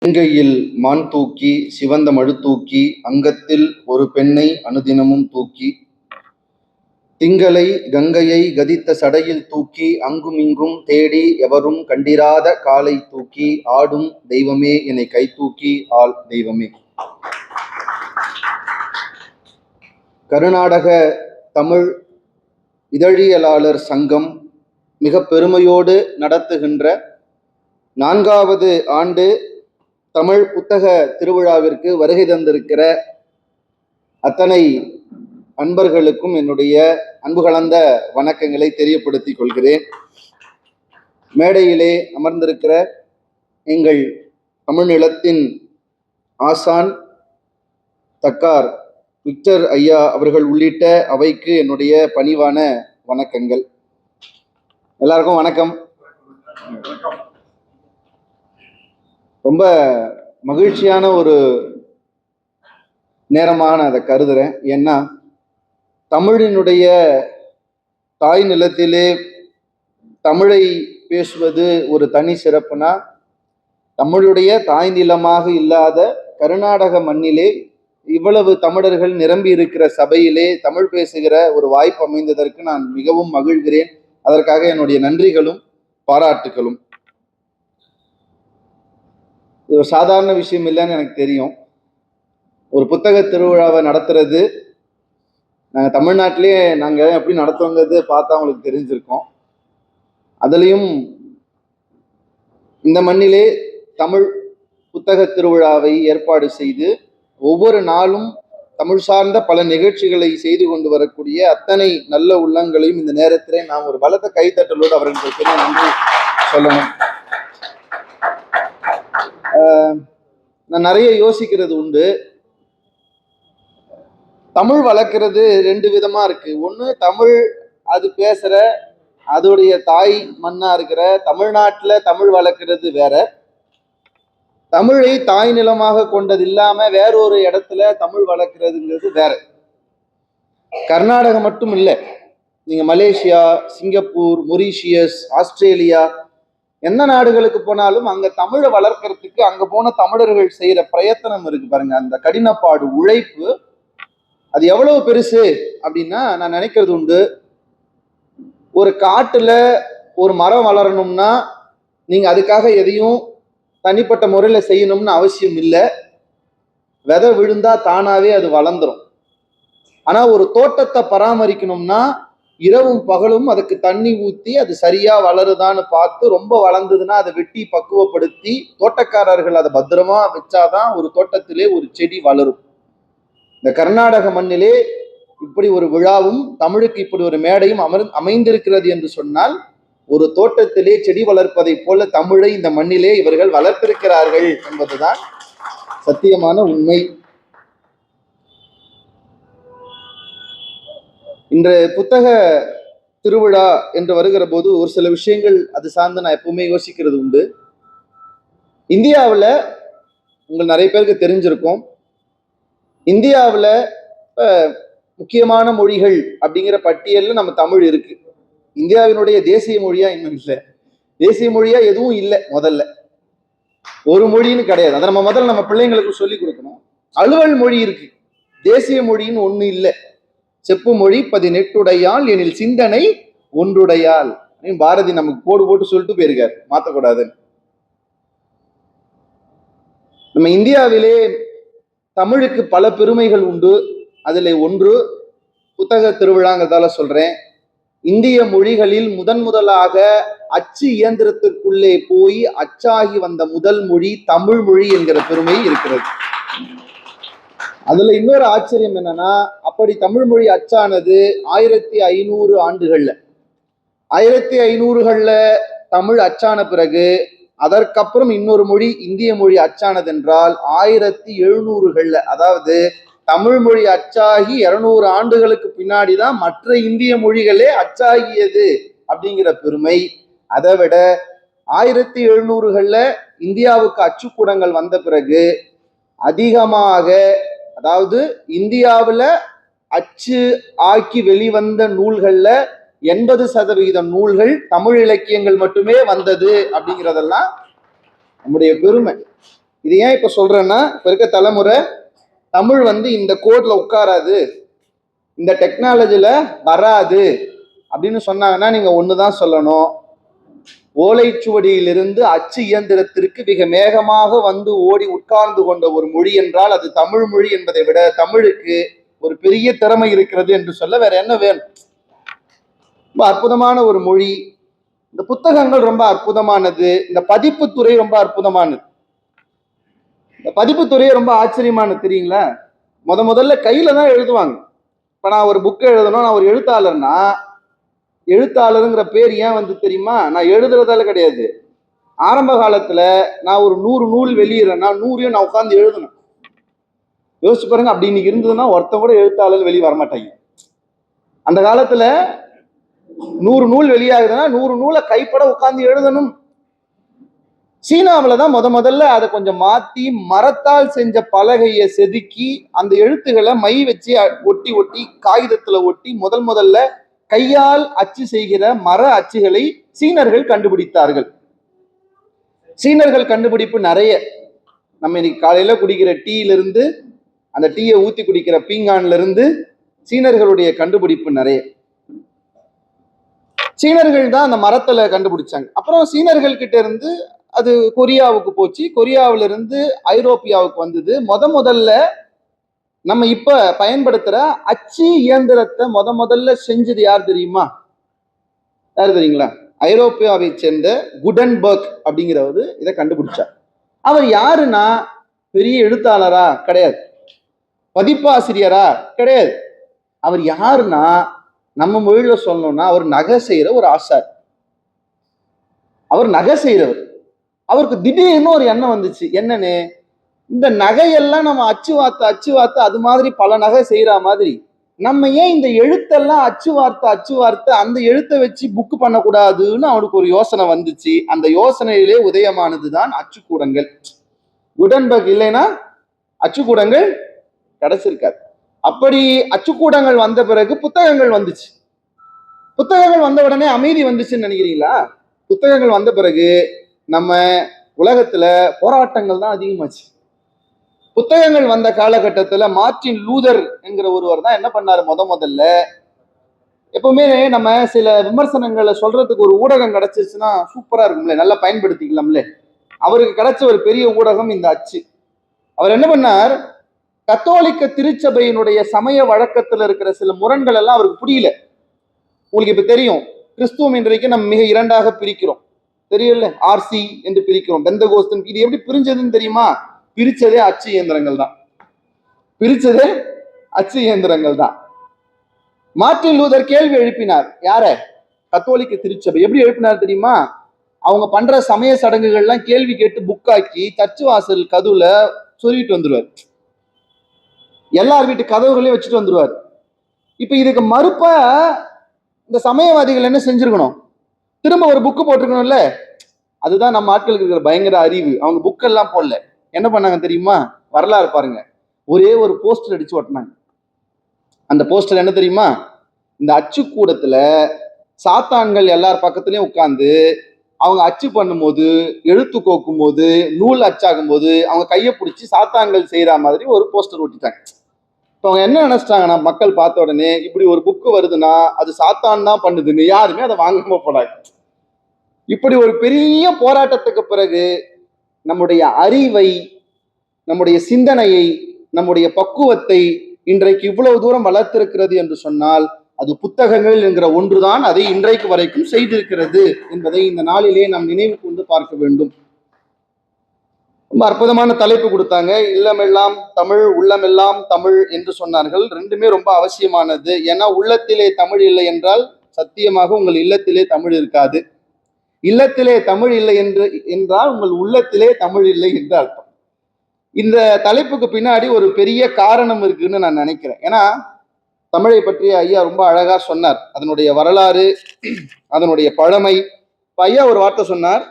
அங்கையில் மான் தூக்கி சிவந்த மழு தூக்கி அங்கத்தில் ஒரு பெண்ணை அனுதினமும் தூக்கி திங்களை கங்கையை கதித்த சடையில் தூக்கி அங்கும் இங்கும் தேடி எவரும் கண்டிராத காலை தூக்கி ஆடும் தெய்வமே என்னை கை தூக்கி ஆள் தெய்வமே. கர்நாடக தமிழ் இதழியலாளர் சங்கம் மிக பெருமையோடு நடத்துகின்ற 4வது ஆண்டு தமிழ் புத்தக திருவிழாவிற்கு வருகை தந்திருக்கிற அத்தனை அன்பர்களுக்கும் என்னுடைய அன்பு கலந்த வணக்கங்களை தெரியப்படுத்திக் கொள்கிறேன். மேடையிலே அமர்ந்திருக்கிற எங்கள் தமிழ் நிலத்தின் ஆசான் தக்கார் விக்டர் ஐயா அவர்கள் உள்ளிட்ட அவைக்கு என்னுடைய பணிவான வணக்கங்கள். எல்லாருக்கும் வணக்கம். ரொம்ப மகிழ்ச்சியான ஒரு நேரமாக நான் அதை கருதுறேன். ஏன்னா தமிழினுடைய தாய் நிலத்திலே தமிழை பேசுவது ஒரு தனி சிறப்புனா, தமிழுடைய தாய் நிலமாக இல்லாத கர்நாடக மண்ணிலே இவ்வளவு தமிழர்கள் நிரம்பி இருக்கிற சபையிலே தமிழ் பேசுகிற ஒரு வாய்ப்பு அமைந்ததற்கு நான் மிகவும் மகிழ்கிறேன். அதற்காக என்னுடைய நன்றிகளும் பாராட்டுகளும். இது ஒரு சாதாரண விஷயம் இல்லைன்னு எனக்கு தெரியும். ஒரு புத்தக திருவிழாவை நடத்துறது நாங்கள் தமிழ்நாட்டிலே நாங்கள் எப்படி நடத்துவோங்கிறது பார்த்தா அவங்களுக்கு தெரிஞ்சிருக்கோம். அதுலேயும் இந்த மண்ணிலே தமிழ் புத்தக திருவிழாவை ஏற்பாடு செய்து ஒவ்வொரு நாளும் தமிழ் சார்ந்த பல நிகழ்ச்சிகளை செய்து கொண்டு வரக்கூடிய அத்தனை நல்ல உள்ளங்களையும் இந்த நேரத்திலே நாம் ஒரு பலத்த கைத்தட்டலோடு அவர்களுக்கு நன்றி சொல்லணும். நான் நிறைய யோசிக்கிறது உண்டு. தமிழ் வளர்க்கறது 2 விதமா இருக்கு. ஒன்று, தமிழ் அது பேசுற அதோடைய தாய் மண்ணா இருக்கிற தமிழ்நாட்டில் தமிழ் வளர்க்கறது வேற. தமிழை தாய் நிலமாக கொண்டது இல்லாம வேறொரு இடத்துல தமிழ் வளர்க்கறதுங்கிறது வேற. கர்நாடகம் மட்டும் இல்லை, நீங்க மலேசியா, சிங்கப்பூர், மொரீஷியஸ், ஆஸ்திரேலியா எந்த நாடுகளுக்கு போனாலும் அங்க தமிழை வளர்க்கறதுக்கு அங்க போன தமிழர்கள் செய்யற பிரயத்தனம் இருக்கு பாருங்க. அந்த கடினப்பாடு, உழைப்பு, அது எவ்வளவு பெருசு அப்படின்னா நான் நினைக்கிறது உண்டு. ஒரு காட்டுல ஒரு மரம் வளரணும்னா நீங்க அதுக்காக எதையும் தனிப்பட்ட முறையில செய்யணும்னு அவசியம் இல்லை. விதை விழுந்தா தானாவே அது வளர்ந்துரும். ஆனா ஒரு தோட்டத்தை பராமரிக்கணும்னா இரவும் பகலும் அதுக்கு தண்ணி ஊற்றி அது சரியா வளருதான்னு பார்த்து, ரொம்ப வளர்ந்ததுன்னா அதை வெட்டி பக்குவப்படுத்தி தோட்டக்காரர்கள் அதை பத்திரமா வச்சாதான் ஒரு தோட்டத்திலே ஒரு செடி வளரும். இந்த கர்நாடக மண்ணிலே இப்படி ஒரு விழாவும் தமிழுக்கு இப்படி ஒரு மேடையும் அமைந்திருக்கிறது என்று சொன்னால், ஒரு தோட்டத்திலே செடி வளர்ப்பதை போல தமிழை இந்த மண்ணிலே இவர்கள் வளர்த்திருக்கிறார்கள் என்பதுதான் சத்தியமான உண்மை. இன்று புத்தக திருவிழா என்று வருகிற போது ஒரு சில விஷயங்கள் அது சார்ந்து நான் எப்பவுமே யோசிக்கிறது உண்டு. இந்தியாவில் உங்களுக்கு நிறைய பேருக்கு தெரிஞ்சிருக்கும், இந்தியாவில் முக்கியமான மொழிகள் அப்படிங்கிற பட்டியலில் நம்ம தமிழ் இருக்கு. இந்தியாவினுடைய தேசிய மொழியா இன்னும் இல்லை, தேசிய மொழியா எதுவும் இல்லை. முதல்ல ஒரு மொழின்னு கிடையாது. அதை முதல்ல நம்ம பிள்ளைங்களுக்கு சொல்லி கொடுக்கணும். அலுவல் மொழி இருக்கு, தேசிய மொழின்னு ஒண்ணு இல்லை. செப்பு மொழி 18 எனில் சிந்தனை ஒன்றுடையால். பாரதி நமக்கு போட்டு சொல்லிட்டு போயிருக்காரு, மாற்றக்கூடாதுன்னு. நம்ம இந்தியாவிலே தமிழுக்கு பல பெருமைகள் உண்டு. அதுல ஒன்று புத்தக திருவிழாங்கிறதால சொல்றேன். இந்திய மொழிகளில் முதலாக அச்சு இயந்திரத்திற்குள்ளே போய் அச்சாகி வந்த முதல் மொழி தமிழ் மொழி என்கிற பெருமை இருக்கிறது. அதுல இன்னொரு ஆச்சரியம் என்னன்னா, அப்படி தமிழ் மொழி அச்சானது 1500 ஆண்டுகள்ல, 1500கள்ல தமிழ் அச்சான பிறகு அதற்கப்புறம் இன்னொரு மொழி இந்திய மொழி அச்சானது என்றால் 1700கள்ல, அதாவது தமிழ் மொழி அச்சாகி 200 ஆண்டுகளுக்கு பின்னாடிதான் மற்ற இந்திய மொழிகளே அச்சாகியது அப்படிங்கிற பெருமை. அதை விட 1700கள்ல இந்தியாவுக்கு அச்சுக்கூடங்கள் வந்த பிறகு அதிகமாக, அதாவது இந்தியாவில் அச்சு ஆக்கி வெளிவந்த நூல்கள்ல 80% நூல்கள் தமிழ் இலக்கியங்கள் மட்டுமே வந்தது அப்படிங்கிறதெல்லாம் நம்முடைய பெருமை. இது ஏன் இப்ப சொல்றேன்னா, இப்ப இருக்க தலைமுறை தமிழ் இந்த கோட்ல உட்காராது, இந்த டெக்னாலஜில வராது அப்படின்னு சொன்னாங்கன்னா நீங்க ஒண்ணுதான் சொல்லணும். ஓலைச்சுவடியிலிருந்து அச்சு இயந்திரத்திற்கு மிக வேகமாக ஓடி உட்கார்ந்து கொண்ட ஒரு மொழி என்றால் அது தமிழ் மொழி என்பதை விட தமிழுக்கு ஒரு பெரிய திறமை இருக்கிறது என்று சொல்ல வேற என்ன வேணும்? ரொம்ப அற்புதமான ஒரு மொழி. இந்த புத்தகங்கள் ரொம்ப அற்புதமானது. இந்த பதிப்பு துறை ரொம்ப அற்புதமானது. இந்த பதிப்பு துறையே ரொம்ப ஆச்சரியமானது தெரியுங்களா? முதல்ல கையில தான் எழுதுவாங்க. இப்ப நான் ஒரு புக் எழுதணும், நான் ஒரு எழுத்தாளர்னா, எழுத்தாளருங்கிற பேர் ஏன் தெரியுமா? நான் எழுதுறதால கிடையாது. ஆரம்ப காலத்துல நான் ஒரு 100 நூல் வெளியிடறேன்னா 100 நான் உட்கார்ந்து எழுதணும். யோசிச்சு பாருங்க. அப்படி இன்னைக்கு இருந்ததுன்னா ஒருத்தன் கூட எழுத்தாளர் வெளியே வரமாட்டாங்க. அந்த காலத்துல 100 நூல் வெளியாகுதுன்னா 100 நூலை கைப்பட உட்கார்ந்து எழுதணும். சீனாவில தான் முதல்ல அதை கொஞ்சம் மாத்தி மரத்தால் செஞ்ச பலகையை செதுக்கி அந்த எழுத்துக்களை மை வச்சு ஒட்டி ஒட்டி காகிதத்துல ஒட்டி முதல்ல கையால் அச்சு செய்கிற மர அச்சுகளை சீனர்கள் கண்டுபிடித்தார்கள். சீனர்கள் கண்டுபிடிப்பு நிறைய. நம்ம இன்னைக்கு காலையில குடிக்கிற டீயிலிருந்து அந்த டீயை ஊத்தி குடிக்கிற பீங்கான்ல இருந்து சீனர்களுடைய கண்டுபிடிப்பு நிறைய. சீனர்கள் தான் அந்த மரத்துல கண்டுபிடிச்சாங்க. அப்புறம் சீனர்கள் கிட்ட இருந்து அது கொரியாவுக்கு போச்சு. கொரியாவில இருந்து ஐரோப்பியாவுக்கு வந்தது. முதல்ல நம்ம இப்ப பயன்படுத்துற அச்சு இயந்திரத்தை முதல்ல செஞ்சது யார் தெரியுமா? யாரு தெரியுங்களா? ஐரோப்பியாவை சேர்ந்த குடன்பர்க் அப்படிங்கிறவரு இதை கண்டுபிடிச்சார். அவர் யாருன்னா பெரிய எழுத்தாளரா கிடையாது, பதிப்பாசிரியரா கிடையாது. அவர் யாருன்னா நம்ம மொழியில சொல்லணும்னா அவர் நகை செய்யற ஒரு ஆசார். அவர் நகை செய்யறவர். அவருக்கு திடீர்னு ஒரு எண்ணம் வந்துச்சு. என்னன்னு, இந்த நகையெல்லாம் நம்ம அச்சு வார்த்தை அது மாதிரி பல நகை செய்யற மாதிரி நம்ம ஏன் இந்த எழுத்தெல்லாம் அச்சு வார்த்தை அந்த எழுத்தை வச்சு புக்கு பண்ணக்கூடாதுன்னு அவனுக்கு ஒரு யோசனை வந்துச்சு. அந்த யோசனையிலே உதயமானதுதான் அச்சுக்கூடங்கள். குடன்பர்க் இல்லைன்னா அச்சுக்கூடங்கள் கிடைச்சிருக்காது. அப்படி அச்சுக்கூடங்கள் வந்த பிறகு புத்தகங்கள் வந்துச்சு. புத்தகங்கள் வந்த உடனே அமைதி வந்துச்சுன்னு நினைக்கிறீங்களா? புத்தகங்கள் வந்த பிறகு நம்ம உலகத்துல போராட்டங்கள் தான் அதிகமாச்சு. புத்தகங்கள் வந்த காலகட்டத்துல மார்ட்டின் லூதர் என்கிற ஒருவர் தான் என்ன பண்ணாரு? முதல்ல எப்பவுமே நம்ம சில விமர்சனங்களை சொல்றதுக்கு ஒரு ஊடகம் கிடைச்சிருச்சுன்னா சூப்பரா இருக்கும்ல, நல்லா பயன்படுத்திக்கலாம்ல. அவருக்கு கிடைச்ச ஒரு பெரிய ஊடகம் இந்த அச்சு. அவர் என்ன பண்ணார்? கத்தோலிக்க திருச்சபையினுடைய சமய வழக்கத்துல இருக்கிற சில முரண்கள் எல்லாம் அவருக்கு புரியல. உங்களுக்கு இப்ப தெரியும், கிறிஸ்துவம் இன்றைக்கு நம்ம மிக இரண்டாக பிரிக்கிறோம். தெரியல, ஆர்சி என்று பிரிக்கிறோம், பெந்தகோஸ்தன். இது எப்படி பிரிஞ்சதுன்னு தெரியுமா? பிரிச்சதே அச்சு இயந்திரங்கள் தான். பிரிச்சதே அச்சு இயந்திரங்கள் தான். மார்ட்டின் லூதர் கேள்வி எழுப்பினார். யார? கத்தோலிக்க திருச்சபை. எப்படி எழுப்பினார் தெரியுமா? அவங்க பண்ற சமய சடங்குகள்லாம் கேள்வி கேட்டு புக்காக்கி சர்ச்சு வாசல் கதவுல சொல்லிட்டு வந்துருவார். எல்லார் வீட்டு கதவுகளையும் வச்சுட்டு வந்துருவார். இப்ப இதுக்கு மறுப்பா இந்த சமயவாதிகள் என்ன செஞ்சிருக்கணும்? திரும்ப ஒரு புக்கு போட்டிருக்கணும்ல. அதுதான் நம்ம ஆட்களுக்கு இருக்கிற பயங்கர அறிவு. அவங்க புக்கெல்லாம் போடல. என்ன பண்ணாங்க தெரியுமா? வரலாறு பாருங்க. ஒரே ஒரு போஸ்டர் அடிச்சு ஓட்டினாங்க. அந்த போஸ்டர் என்ன தெரியுமா? இந்த அச்சுக்கூடத்துல சாத்தான்கள் எல்லார் பக்கத்துலயும் உட்கார்ந்து அவங்க அச்சு பண்ணும்போது, எழுத்து கோக்கும் போது, நூல் அச்சாகும் போது அவங்க கையை பிடிச்சி சாத்தான்கள் செய்யற மாதிரி ஒரு போஸ்டர் ஒட்டிட்டாங்க. இப்போ அவங்க என்ன நினைச்சிட்டாங்கன்னா, மக்கள் பார்த்த உடனே இப்படி ஒரு புக்கு வருதுன்னா அது சாத்தான் தான் பண்ணுதுன்னு யாருமே அதை வாங்காம போனாங்க. இப்படி ஒரு பெரிய போராட்டத்துக்கு பிறகு நம்முடைய அறிவை, நம்முடைய சிந்தனையை, நம்முடைய பக்குவத்தை இன்றைக்கு இவ்வளவு தூரம் வளர்த்திருக்கிறது என்று சொன்னால் அது புத்தகங்கள் என்கிற ஒன்றுதான் அதை இன்றைக்கு வரைக்கும் செய்திருக்கிறது என்பதை இந்த நாளிலே நாம் நினைவு கொண்டு பார்க்க வேண்டும். ரொம்ப அற்புதமான தலைப்பு கொடுத்தாங்க. இல்லமெல்லாம் தமிழ், உள்ளமெல்லாம் தமிழ் என்று சொன்னார்கள். ரெண்டுமே ரொம்ப அவசியமானது. ஏன்னா உள்ளத்திலே தமிழ் இல்லை என்றால் சத்தியமாக உங்கள் இல்லத்திலே தமிழ் இருக்காது. இல்லத்திலே தமிழ் இல்லை என்றால் உங்கள் உள்ளத்திலே தமிழ் இல்லை என்று அர்த்தம். இந்த தலைப்புக்கு பின்னாடி ஒரு பெரிய காரணம் இருக்குன்னு நான் நினைக்கிறேன். ஏன்னா தமிழை பற்றி ஐயா ரொம்ப அழகா சொன்னார். அதனுடைய வரலாறு, அதனுடைய பழமை. ஐயா ஒரு வார்த்தை சொன்னார்,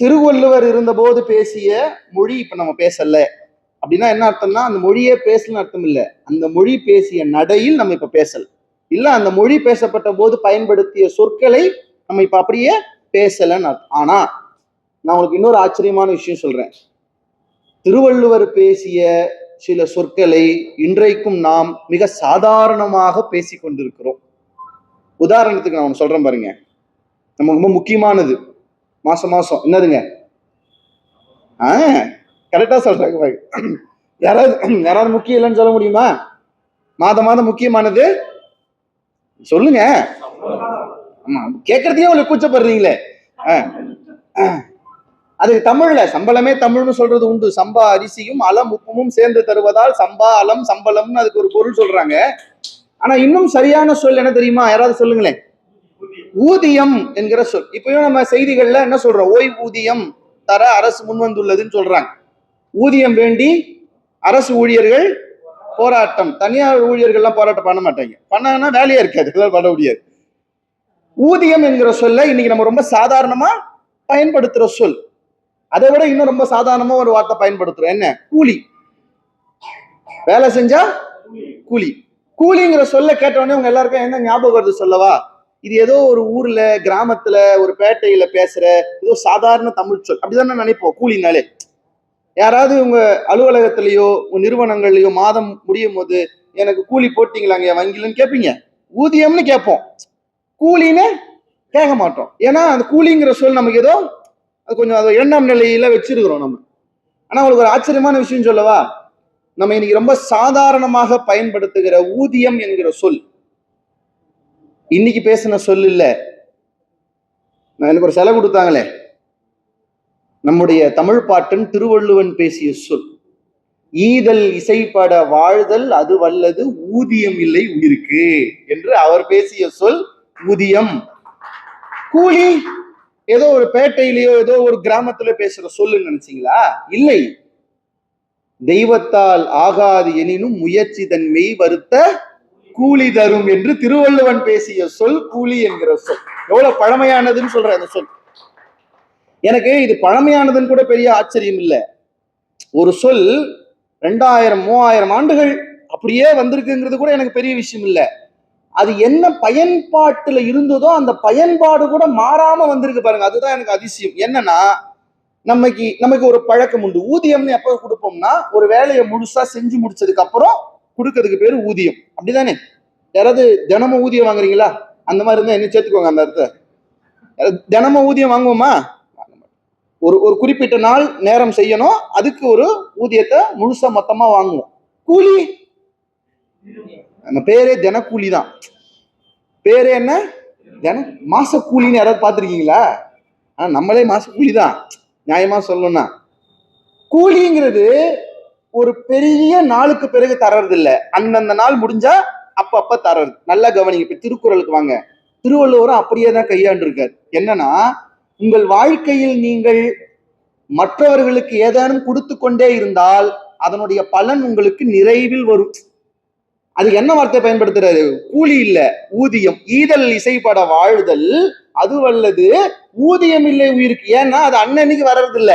திருவள்ளுவர் இருந்தபோது பேசிய மொழி இப்ப நம்ம பேசல. அப்படின்னா என்ன அர்த்தம்னா, அந்த மொழியே பேசலன்னு அர்த்தம் இல்லை. அந்த மொழி பேசிய நடையில் நம்ம இப்ப பேசல. இல்ல அந்த மொழி பேசப்பட்ட போது பயன்படுத்திய சொற்களை நம்ம இப்ப அப்படியே பேசலன்னு அர்த்தம். ஆனா நான் உங்களுக்கு இன்னொரு ஆச்சரியமான விஷயம் சொல்றேன். திருவள்ளுவர் பேசிய சில சொற்களை இன்றைக்கும் நாம் மிக சாதாரணமாக பேசிக் கொண்டிருக்கிறோம். உதாரணத்துக்கு நான் ஒன்று சொல்றேன் பாருங்க, நம்ம ரொம்ப முக்கியமானது. மாசம் மாசம் என்னதுங்க? கரெக்டா சொல்றாங்க பாருங்க. யாராவது முக்கியம் இல்லைன்னு சொல்ல முடியுமா? மாதம் முக்கியமானது சொல்லுங்க. ஆமா, கேட்கறதையே உங்களுக்கு கூச்சப்படுறீங்களே. அதுக்கு தமிழ்ல சம்பளமே தமிழ்னு சொல்றது உண்டு. சம்பா அரிசியும் அலம் உப்புமும் சேர்ந்து தருவதால் சம்பா அலம் சம்பளம்னு அதுக்கு ஒரு பொருள் சொல்றாங்க. ஆனா இன்னும் சரியான சொல் என்ன தெரியுமா? யாராவது சொல்லுங்களேன். ஊதியம் என்கிற சொல். இப்பயும் நம்ம செய்திகள்ல என்ன சொல்றோம்? ஓய்வூதியம் தர அரசு முன்வந்துள்ளதுன்னு சொல்றாங்க. ஊதியம் வேண்டி அரசு ஊழியர்கள் போராட்டம். தனியார் ஊழியர்கள்லாம் போராட்டம் பண்ண மாட்டாங்க. பண்ணாங்கன்னா வேலையே இருக்காது, பண்ண முடியாது. ஊதியம் என்கிற சொல்ல இன்னைக்கு நம்ம ரொம்ப சாதாரணமா பயன்படுத்துற சொல். அதை விட இன்னும் ரொம்ப சாதாரணமா ஒரு வார்த்தை பயன்படுத்துறோம். என்ன? கூலி. வேலை செஞ்சா கூலி. கூலிங்கிற சொல்ல கேட்டவொடனே உங்க எல்லாருக்கும் என்ன ஞாபகம் வருது சொல்லவா? இது ஏதோ ஒரு ஊர்ல, கிராமத்துல, ஒரு பேட்டையில பேசுற ஏதோ சாதாரண தமிழ் சொல் அப்படிதான் நினைப்போம் கூலினாலே. யாராவது உங்க அலுவலகத்திலேயோ உங்க நிறுவனங்கள்லயோ மாதம் முடியும் போது எனக்கு கூலி போட்டீங்களாங்க வங்கிலன்னு கேட்பீங்க. ஊதியம்னு கேட்போம், கூலின்னு கேட்க மாட்டோம். ஏன்னா அந்த கூலிங்கிற சொல் நமக்கு ஏதோ அது கொஞ்சம் அதை 2ஆம் நிலையில வச்சிருக்கிறோம் நம்ம. ஆனா உங்களுக்கு ஒரு ஆச்சரியமான விஷயம் சொல்லவா? நம்ம இன்னைக்கு ரொம்ப சாதாரணமாக பயன்படுத்துகிற ஊதியம் என்கிற சொல் இன்னைக்கு பேசின சொல் இல்ல. நான் எனக்கு ஒரு செலவு கொடுத்தாங்களே, நம்முடைய தமிழ் பாட்டன் திருவள்ளுவன் பேசிய சொல். ஈதல் இசைப்பட வாழ்தல் அது வல்லது ஊதியம் இல்லை உயிருக்கு என்று அவர் பேசிய சொல் ஊதியம். கூலி ஏதோ ஒரு பேட்டையிலேயோ ஏதோ ஒரு கிராமத்துல பேசுற சொல்லுன்னு நினைச்சீங்களா? இல்லை. தெய்வத்தால் ஆகாது எனினும் முயற்சி தன்மை வருத்த கூலி தரும் என்று திருவள்ளுவன் பேசிய சொல் கூலி என்கிற சொல். எவ்வளவு பழமையானதுன்னு சொல்ற அந்த சொல். எனக்கு இது பழமையானதுன்னு கூட பெரிய ஆச்சரியம் இல்லை. ஒரு சொல் 2000 3000 ஆண்டுகள் அப்படியே வந்திருக்குங்கிறது கூட எனக்கு பெரிய விஷயம் இல்லை. அது என்ன பயன்பாட்டுல இருந்ததோ அந்த பயன்பாடு கூட மாறாம வந்திருக்கு பாருங்க. அதுதான் எனக்கு அதிசயம். என்னன்னா, நமக்கு ஒரு பழக்கம் உண்டு. ஊதியம்னு எப்ப கொடுப்போம்னா, ஒரு வேலையை முழுசா செஞ்சு முடிச்சதுக்கு அப்புறம் கொடுக்கறதுக்கு பேரு ஊதியம். அப்படிதானே? யாராவது தினமும் ஊதியம் வாங்குறீங்களா? அந்த மாதிரி இருந்தா என்ன சேர்த்துக்கோங்க அந்த இடத்துல. தினமும் ஊதியம் வாங்குவோமா? ஒரு குறிப்பிட்ட நாள் நேரம் செய்யணும், அதுக்கு ஒரு ஊதியத்தை முழுசா மொத்தமா வாங்குவோம். கூலி நம்ம பேரே தினக்கூலி தான். பேரே என்ன? மாச கூலின்னு யாராவது பார்த்துருக்கீங்களா? நம்மளே மாச கூலி தான் நியாயமா சொல்லணும்னா. கூலிங்கிறது ஒரு பெரிய நாளுக்கு பிறகு தர்றது இல்லை, அந்தந்த நாள் முடிஞ்சா அப்பப்ப தர்றது. நல்லா கவனிங்க. இப்ப திருக்குறளுக்கு வாங்க. திருவள்ளுவரும் அப்படியே தான் கையாண்டு இருக்காரு. என்னன்னா, உங்கள் வாழ்க்கையில் நீங்கள் மற்றவர்களுக்கு ஏதேனும் கொடுத்து கொண்டே இருந்தால் அதனுடைய பலன் உங்களுக்கு நிறைவில் வரும். அது என்ன வார்த்தை பயன்படுத்துறாரு? கூலி இல்ல, ஊதியம். ஈதல் இசைப்பட வாழ்தல் அது வல்லது ஊதியம் இல்லை உயிருக்கு. ஏன்னா அது அன்னன்னைக்கு வர்றது இல்ல,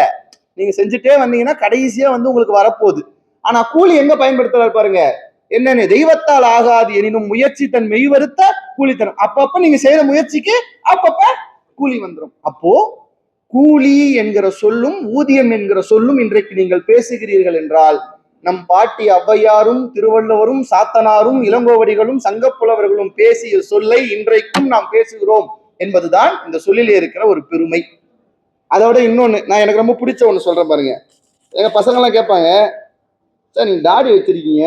நீங்க செஞ்சுட்டே வந்தீங்கன்னா கடைசியா வந்து உங்களுக்கு வரப்போகுது. ஆனா கூலி எங்க பயன்படுத்துறாரு பாருங்க. என்னன்னு? தெய்வத்தால் ஆகாது எனினும் முயற்சி தன் மெய் வருத்த கூலி தரும். அப்பப்ப நீங்க செய்யற முயற்சிக்கு அப்பப்ப கூலி வந்துடும். அப்போ கூலி என்கிற சொல்லும் ஊதியம் என்கிற சொல்லும் இன்றைக்கு நீங்கள் பேசுகிறீர்கள் என்றால், நம் பாட்டி ஔவையாரும் திருவள்ளுவரும் சாத்தனாரும் இளங்கோவடிகளும் சங்கப்புலவர்களும் பேசிய சொல்லை இன்றைக்கும் நாம் பேசுகிறோம் என்பதுதான் இந்த சொல்லிலே இருக்கிற ஒரு பெருமை. அதோட இன்னொன்னு நான் எனக்கு ரொம்ப பிடிச்ச ஒண்ணு சொல்றேன் பாருங்க. எங்க பசங்க எல்லாம் கேட்பாங்க, சார் நீங்க தாடி வச்சிருக்கீங்க,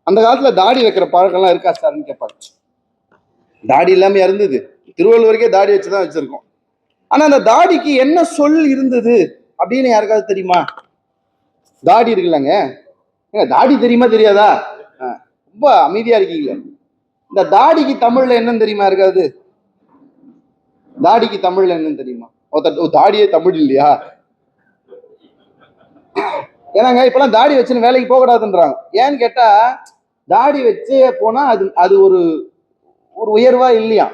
அந்த காலத்துல தாடி வைக்கிற பழக்கம்லாம் இருக்கா சார்ன்னு கேட்பாங்க. தாடி இல்லாம இருந்தது, திருவள்ளுவருக்கே தாடி வச்சுதான் வச்சிருக்கோம். ஆனா அந்த தாடிக்கு என்ன சொல் இருந்தது அப்படின்னு யாருக்காவது தெரியுமா? தாடி இருக்குல்லங்க, தாடி தெரியுமா தெரியாதா? ரொம்ப அமைதியா இருக்கீங்களே. இந்த தாடிக்கு தமிழ்ல என்னன்னு தெரியுமா இருக்காது? தாடிக்கு தமிழ்ல என்னன்னு தெரியுமா? தாடியே தமிழ் இல்லையா? ஏன்னாங்க இப்பெல்லாம் தாடி வச்சுன்னு வேலைக்கு போக கூடாதுன்றாங்க. ஏன்னு கேட்டா, தாடி வச்சு போனா அது ஒரு உயர்வா இல்லையா?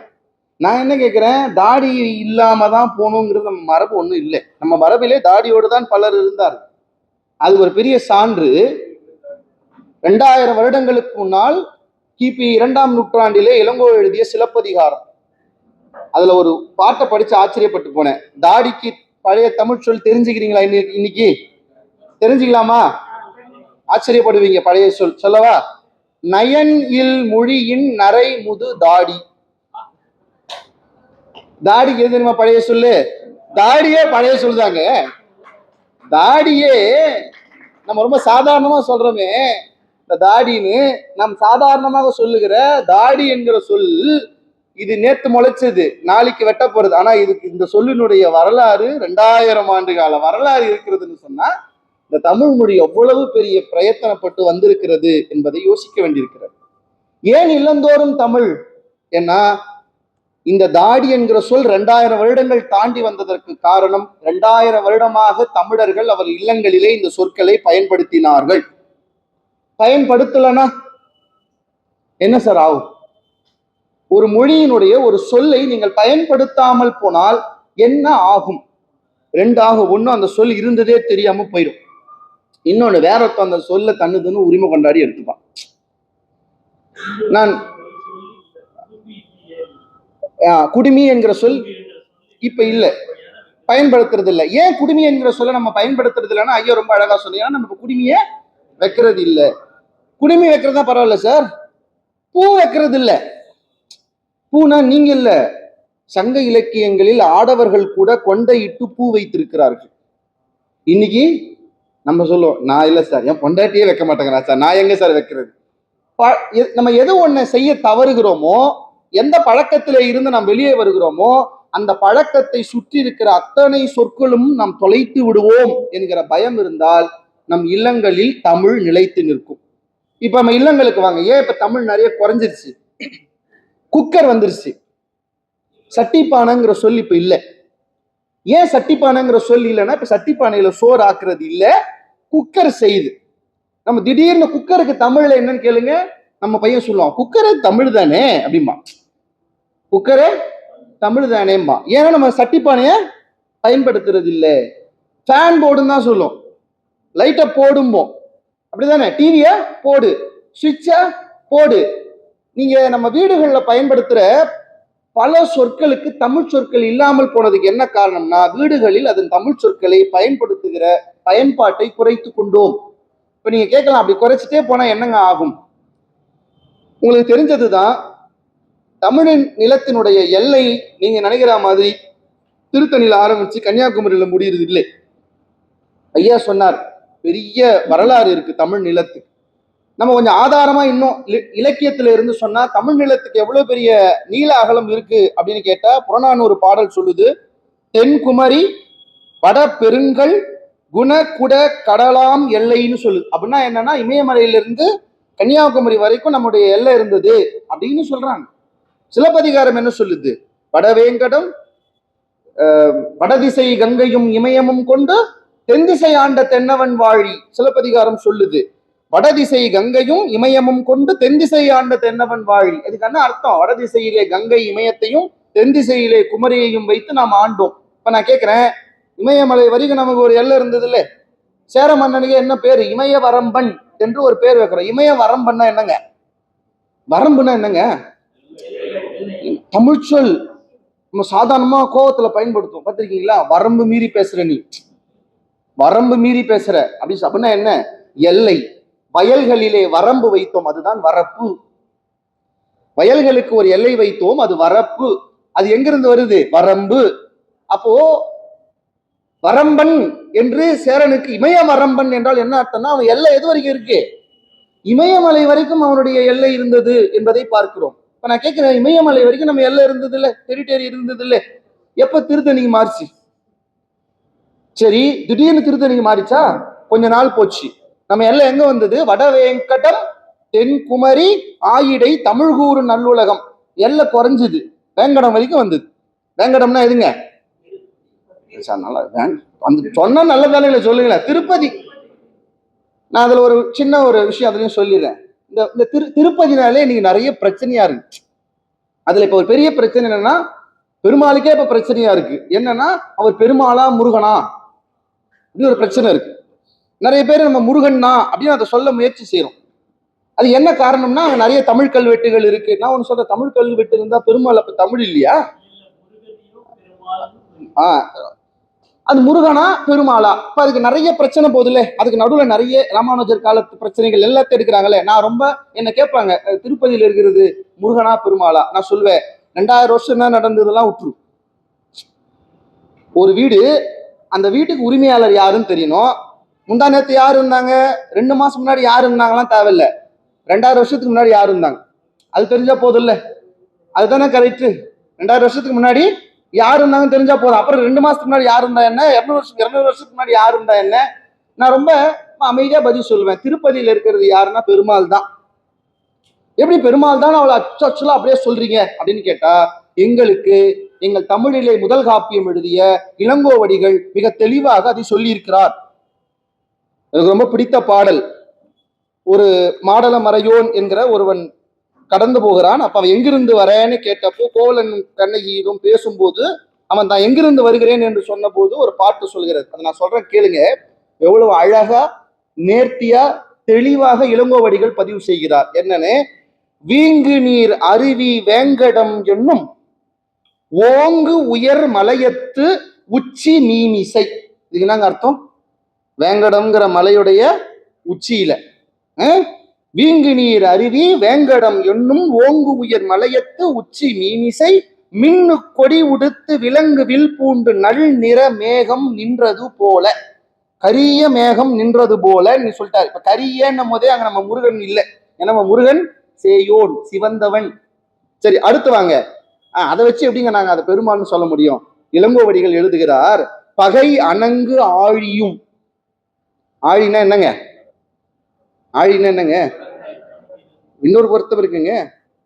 நான் என்ன கேட்கிறேன், தாடி இல்லாம தான் போகணுங்கிறது நம்ம மரபு ஒண்ணும் இல்லை. நம்ம மரபிலே தாடியோடு தான் பலர் இருந்தார். அது ஒரு பெரிய சான்று. 2000 வருடங்களுக்கு முன்னால் கிபி 2ஆம் நூற்றாண்டிலே இளங்கோ எழுதிய சிலப்பதிகாரம், அதுல ஒரு பாட்டை படிச்சு ஆச்சரியப்பட்டு போனேன். தாடிக்கு பழைய தமிழ் சொல் தெரிஞ்சுக்கிறீங்களா இன்னைக்கு? தெரிஞ்சுக்கலாமா? ஆச்சரியப்படுவீங்க. பழைய சொல் சொல்லவா? நயன் இல் மொழியின் நரை முது தாடி. தாடிக்கு எது தெரியுமா பழைய சொல்லு? தாடியே பழைய சொல்லுதாங்க. தாடியே நம்ம ரொம்ப சாதாரணமா சொல்றோமே இந்த தாடின்னு, நாம் சாதாரணமாக சொல்லுகிற தாடி என்கிற சொல் இது நேத்து முளைச்சது, நாளைக்கு வெட்ட போறது. ஆனா இதுக்கு இந்த சொல்லினுடைய வரலாறு 2000 ஆண்டு கால வரலாறு இருக்கிறதுன்னு சொன்னா இந்த தமிழ் மொழி எவ்வளவு பெரிய பிரயத்தனப்பட்டு வந்திருக்கிறது என்பதை யோசிக்க வேண்டியிருக்கிறது. ஏன் இல்லந்தோறும் தமிழ்? ஏன்னா இந்த தாடி என்கிற சொல் 2000 வருடங்கள் தாண்டி வந்ததற்கு காரணம் 2000 வருடமாக தமிழர்கள் அவர் இல்லங்களிலே இந்த சொற்களை பயன்படுத்தினார்கள். பயன்படுத்தலனா என்ன சார் ஆகும்? ஒரு மொழியினுடைய ஒரு சொல்லை நீங்கள் பயன்படுத்தாமல் போனால் என்ன ஆகும்? 2 ஆகும். ஒண்ணு, அந்த சொல் இருந்ததே தெரியாம போயிடும். இன்னொன்னு, வேற ஒருத்தன் அந்த சொல்ல தன்னுதுன்னு உரிமை கொண்டாடி எடுத்துப்பான். நான் குடுமி என்கிற சொல் இப்ப இல்ல, பயன்படுத்துறது இல்லை. ஏன் குடுமி என்கிற சொல்ல நம்ம பயன்படுத்துறது இல்லைன்னா, ஐயா ரொம்ப அழகா சொன்னீங்கன்னா, நம்ம குடுமிய வைக்கிறது இல்லை. குடுமி வைக்கிறதா பரவாயில்ல சார், பூ வைக்கிறது இல்லை. பூனா நீங்க இல்ல, சங்க இலக்கியங்களில் ஆடவர்கள் கூட கொண்டையிட்டு பூ வைத்திருக்கிறார்கள். இன்னைக்கு நம்ம சொல்லுவோம், நான் இல்ல சார், என் பொண்டாட்டியே வைக்க மாட்டேங்கிறா சார், நான் எங்க சார் வைக்கிறது? நம்ம எது ஒண்ணு செய்ய தவறுகிறோமோ, எந்த பழக்கத்தில இருந்து நாம் வெளியே வருகிறோமோ, அந்த பழக்கத்தை சுற்றி இருக்கிற அத்தனை சொற்களும் நாம் தொலைத்து விடுவோம் என்கிற பயம் இருந்தால் நம் இல்லங்களில் தமிழ் நிலைத்து நிற்கும். இப்ப நம்ம இல்லங்களுக்கு வாங்க, ஏன் இப்ப தமிழ் நிறைய குறைஞ்சிருச்சு? குக்கர் வந்துருச்சு, சட்டிப்பானைங்கிற சொல் இப்ப இல்ல. ஏன் சட்டிப்பானைங்கிற சொல் இல்லைன்னா, இப்ப சட்டிப்பானையில சோறு ஆக்குறது இல்ல, குக்கர் செய்யுது. நம்ம திடீர்னு குக்கருக்கு தமிழ்ல என்னன்னு கேளுங்க, நம்ம பையன் சொல்லுவான், குக்கரே தமிழ் தானே அப்படிம்பா. குக்கரே தமிழ் தானேம்பா. ஏன்னா நம்ம சட்டிப்பானைய பயன்படுத்துறது இல்லை. ஃபேன் போர்டுன்னு தான் சொல்லும், லைட்டை போடும்போம், அப்படிதானே? டிவிய போடு, சுவிட்ச போடு. நீங்க நம்ம வீடுகளில் பயன்படுத்துற பல சொற்களுக்கு தமிழ் சொற்கள் இல்லாமல் போனதுக்கு என்ன காரணம்னா, வீடுகளில் அதன் தமிழ் சொற்களை பயன்படுத்துகிற பயன்பாட்டை குறைத்து கொண்டோம். இப்ப நீங்க கேட்கலாம், அப்படி குறைச்சிட்டே போனா என்னங்க ஆகும்? உங்களுக்கு தெரிஞ்சதுதான், தமிழின் நிலத்தினுடைய எல்லை நீங்க நினைக்கிற மாதிரி திருத்தணியில ஆரம்பிச்சு கன்னியாகுமரியில முடியறது இல்லை. ஐயா சொன்னார், பெரிய வரலாறு இருக்கு தமிழ் நிலத்துக்கு. நம்ம கொஞ்சம் ஆதாரமா இன்னும் இலக்கியத்துல இருந்து சொன்னா தமிழ் நிலத்துக்கு எவ்வளவு பெரிய நீள அகலம் இருக்கு அப்படின்னு கேட்டா, புறநானூறு பாடல் சொல்லுது, தென்குமரி வட பெருங்கல் குண குட கடலாம் எல்லைன்னு சொல்லுது. அப்படின்னா என்னன்னா, இமயமலையிலிருந்து கன்னியாகுமரி வரைக்கும் நம்முடைய எல்லை இருந்தது அப்படின்னு சொல்றாங்க. சிலப்பதிகாரம் என்ன சொல்லுது? வடவேங்கடம் வடதிசை கங்கையும் இமயமும் கொண்டு தென்திசை ஆண்ட தென்னவன் வாழி. சிலப்பதிகாரம் சொல்லுது, வடதிசை கங்கையும் இமயமும் கொண்டு தென்திசை ஆண்ட தென்னவன் வாழி. அதுக்கு என்ன அர்த்தம்? வடதிசையிலே கங்கை இமயத்தையும் தென்திசையிலே குமரியையும் வைத்து நாம் ஆண்டோம். இப்ப நான் கேட்கிறேன், இமயமலை வரைக்கும் நமக்கு ஒரு எல்லை இருந்தது இல்ல? சேர மன்னனுக்கு என்ன பேரு? இமய வரம்பன் என்று ஒரு பேர் வைக்கிறோம். இமய வரம்பன்னா என்னங்க? வரம்புன்னா என்னங்க? தமிழ் சொல். நம்ம சாதாரணமா கோவத்துல பயன்படுத்துவோம், பார்த்திருக்கீங்களா? வரம்பு மீறி பேசுற, நீ வரம்பு மீறி பேசுற அப்படின்னா என்ன? எல்லை. வயல்களிலே வரம்பு வைத்தோம், அதுதான் வரப்பு. வயல்களுக்கு ஒரு எல்லை வைத்தோம், அது வரப்பு. அது எங்கிருந்து வருது? வரம்பு. அப்போ வரம்பன் என்று சேரனுக்கு இமய வரம்பன் என்றால் என்ன அர்த்தம்னா, அவன் எல்லை எது வரைக்கும் இருக்கு? இமயமலை வரைக்கும் அவனுடைய எல்லை இருந்தது என்பதை பார்க்கிறோம். இப்ப நான் கேட்கிறேன், இமயமலை வரைக்கும் நம்ம எல்லை இருந்தது இல்ல, டெரிட்டரி இருந்தது இல்ல? எப்ப திருத்தணிக்கு மாறிச்சு? சரி, திடீர்னு திருத்தணிக்கு மாறிச்சா? கொஞ்ச நாள் போச்சு. நம்ம எல்லை எங்க வந்தது? வடவேங்கடம் தென்குமரி ஆயிடை தமிழ்கூறு நல்லுலகம். எல்லை குறைஞ்சது, வேங்கடம் வரைக்கும் வந்தது. வேங்கடம்னா எதுங்க? சொன்னா நல்லதானே இல்லை சொல்லுங்களேன். திருப்பதி, நான் அதுல ஒரு சின்ன ஒரு விஷயம் அதுலயும் சொல்லிடுறேன். இந்த திருப்பதினாலே இன்னைக்கு நிறைய பிரச்சனையா இருக்கு. அதுல இப்ப ஒரு பெரிய பிரச்சனை என்னன்னா, பெருமாளுக்கே இப்ப பிரச்சனையா இருக்கு. என்னன்னா, அவர் பெருமாளா முருகனா அப்படின்னு ஒரு பிரச்சனை இருக்கு. நிறைய பேர் நம்ம முருகன்னா அப்படின்னு அதை சொல்ல முயற்சி செய்யறோம். அது என்ன காரணம்னா, நிறைய தமிழ் கல்வெட்டுகள் இருக்கு. நான் ஒண்ணு சொல்றேன், தமிழ் கல்வெட்டு இருந்தா பெருமாள் அப்ப தமிழ் இல்லையா? அது முருகனா பெருமாளா? இப்ப அதுக்கு நிறைய பிரச்சனை போகுதுல்ல, அதுக்கு நடுவுல நிறைய ராமானுஜர் காலத்து பிரச்சனைகள் எல்லாத்தையும் எடுக்கிறாங்களே. நான் ரொம்ப என்ன கேட்பாங்க, திருப்பதியில இருக்கிறது முருகனா பெருமாளா? நான் சொல்லுவேன் 2000 வருஷம் என்ன நடந்ததெல்லாம் விட்டுரு. ஒரு வீடு, அந்த வீட்டுக்கு உரிமையாளர் யாருன்னு தெரியணும். முந்தா நேரத்து யாரு இருந்தாங்க, 2 மாசம் முன்னாடி யாரு இருந்தாங்களாம் தேவையில்ல, 2000 வருஷத்துக்கு முன்னாடி யாரு இருந்தாங்க அது தெரிஞ்சா போதும் இல்ல? அதுதானே கரெக்ட். 2000 வருஷத்துக்கு முன்னாடி யாரு இருந்தாங்கன்னு தெரிஞ்சா போதும். அப்புறம் 2 மாசத்துக்கு முன்னாடி யாரு இருந்தா என்ன, 200 வருஷத்துக்கு முன்னாடி யாரு இருந்தா என்ன? நான் ரொம்ப அமைதியா பதில் சொல்லுவேன். திருப்பதியில இருக்கிறது யாருன்னா பெருமாள் தான். எப்படி பெருமாள் தான் அவளை அச்சுலா அப்படியே சொல்றீங்க அப்படின்னு கேட்டா, எங்களுக்கு எங்கள் தமிழிலே முதல் காப்பியம் எழுதிய இளங்கோவடிகள் மிக தெளிவாக அதை சொல்லி இருக்கிறார். எனக்கு ரொம்ப பிடித்த பாடல். ஒரு மாடல மறையோன் என்கிற ஒருவன் கடந்து போகிறான். அப்ப அவன் எங்கிருந்து வரேன்னு கேட்டப்போ கோவலன் கண்ணகியும் பேசும்போது அவன் தான் எங்கிருந்து வருகிறேன் என்று சொன்ன போது ஒரு பாட்டு சொல்கிறது. அதை நான் சொல்றேன் கேளுங்க. எவ்வளவு அழகா நேர்த்தியா தெளிவாக இளங்கோவடிகள் பதிவு செய்கிறார். என்னன்னு, வீங்கு நீர் அருவி வேங்கடம் என்னும் ஓங்கு உயர் மலையத்து உச்சி மீமிசை. இதுக்கு என்னங்க அர்த்தம்? வேங்கடம்ங்கிற மலையுடைய உச்சியில வீங்கு நீர் அருவி வேங்கடம் என்னும் ஓங்கு உயர் மலையத்து உச்சி மீமிசை மின்னு கொடி உடுத்து விலங்கு வில் பூண்டு நல் நிற மேகம் நின்றது போல. கரிய மேகம் நின்றது போல நீ சொல்லிட்டாரு. இப்ப கரியன்னும் போதே அங்க நம்ம முருகன் இல்லை, ஏன்னா நம்ம முருகன் சேயோன் சிவந்தவன். சரி, அடுத்து வாங்க. அதை வச்சு எப்படிங்க நாங்க அதை பெருமாள்னு சொல்ல முடியும்? இளங்கோவடிகள் எழுதுகிறார், பகை அணங்கு ஆழியும். ஆழினா என்னங்க? ஆழினா என்னங்க? இன்னொரு பொருத்தம் இருக்குங்க.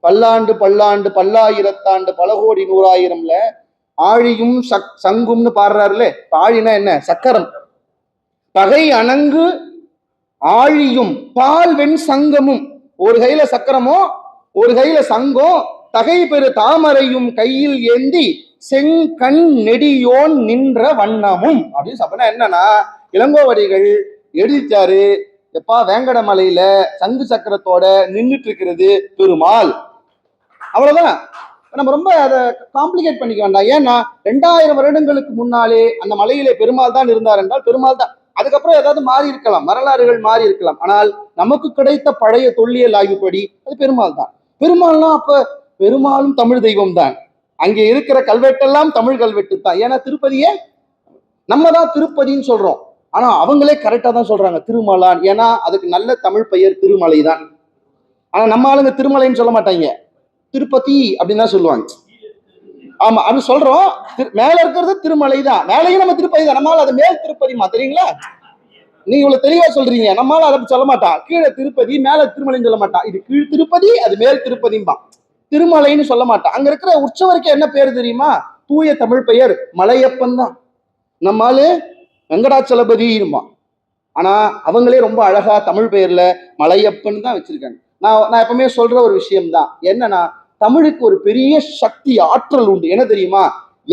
பல்லாண்டு பல்லாண்டு பல்லாயிரத்தாண்டு பல கோடி நூறாயிரம்ல ஆழியும் சங்கும்னு பாடுறாருல. ஆழினா என்ன? சக்கரம். பகை அணங்கு ஆழியும் பால் வெண் சங்கமும். ஒரு கையில சக்கரமும் ஒரு கையில சங்கம், தகை பெரு தாமரையும் கையில் ஏந்தி செங்கண் நெடியோன் நின்ற வண்ணமும் அப்படின்னு சொன்னா என்னன்னா, இளங்கோவடிகள் எழுதிட்டாரு, எப்பா வேங்கட மலையில சங்கு சக்கரத்தோட நின்றுட்டு இருக்கிறது பெருமாள். அவ்வளவுதான். நம்ம ரொம்ப அதை காம்ப்ளிகேட் பண்ணிக்க வேண்டாம். ஏன்னா 2000 வருடங்களுக்கு முன்னாலே அந்த மலையிலே பெருமாள் தான் இருந்தார் என்றால் பெருமாள் தான். அதுக்கப்புறம் ஏதாவது மாறி இருக்கலாம், வரலாறுகள் மாறி இருக்கலாம். ஆனால் நமக்கு கிடைத்த பழைய தொல்லியல் ஆய்வுப்படி அது பெருமாள் தான். பெருமாள்னா அப்ப பெருமாளும் தமிழ் தெய்வம் தான். அங்கே இருக்கிற கல்வெட்டெல்லாம் தமிழ் கல்வெட்டு தான். ஏன்னா திருப்பதியே நம்ம தான் திருப்பதின்னு சொல்றோம், ஆனா அவங்களே கரெக்டா தான் சொல்றாங்க திருமலான். ஏன்னா அதுக்கு நல்ல தமிழ் பெயர் திருமலை தான். ஆனா நம்ம ஆளுங்க திருமலைன்னு சொல்ல மாட்டாங்க, திருப்பதி அப்படின்னு தான் சொல்லுவாங்க. ஆமா, அது சொல்றோம். மேல இருக்கிறது திருமலை தான், மேலையும் நம்ம திருப்பதி தான். நம்மளால அது மேல் திருப்பதிமா, தெரியுங்களா? நீங்க இவ்வளவு தெளிவா சொல்றீங்க. நம்மளால அதை சொல்ல மாட்டான், கீழே திருப்பதி மேல திருமலைன்னு சொல்ல மாட்டான். இது கீழ் திருப்பதி, அது மேல் திருப்பதிம்பா, திருமலைன்னு சொல்ல மாட்டான். அங்க இருக்கிற உற்சவருக்கு என்ன பேர் தெரியுமா? தூய தமிழ் பெயர் மலையப்பன் தான். நம்மாலு வெங்கடாச்சலபதிமா, ஆனா அவங்களே ரொம்ப அழகா தமிழ் பெயர்ல மலையப்பன் தான் வச்சிருக்காங்க. நான் எப்பவுமே சொல்ற ஒரு விஷயம்தான் என்னன்னா, தமிழுக்கு ஒரு பெரிய சக்தி ஆற்றல் உண்டு. என்ன தெரியுமா?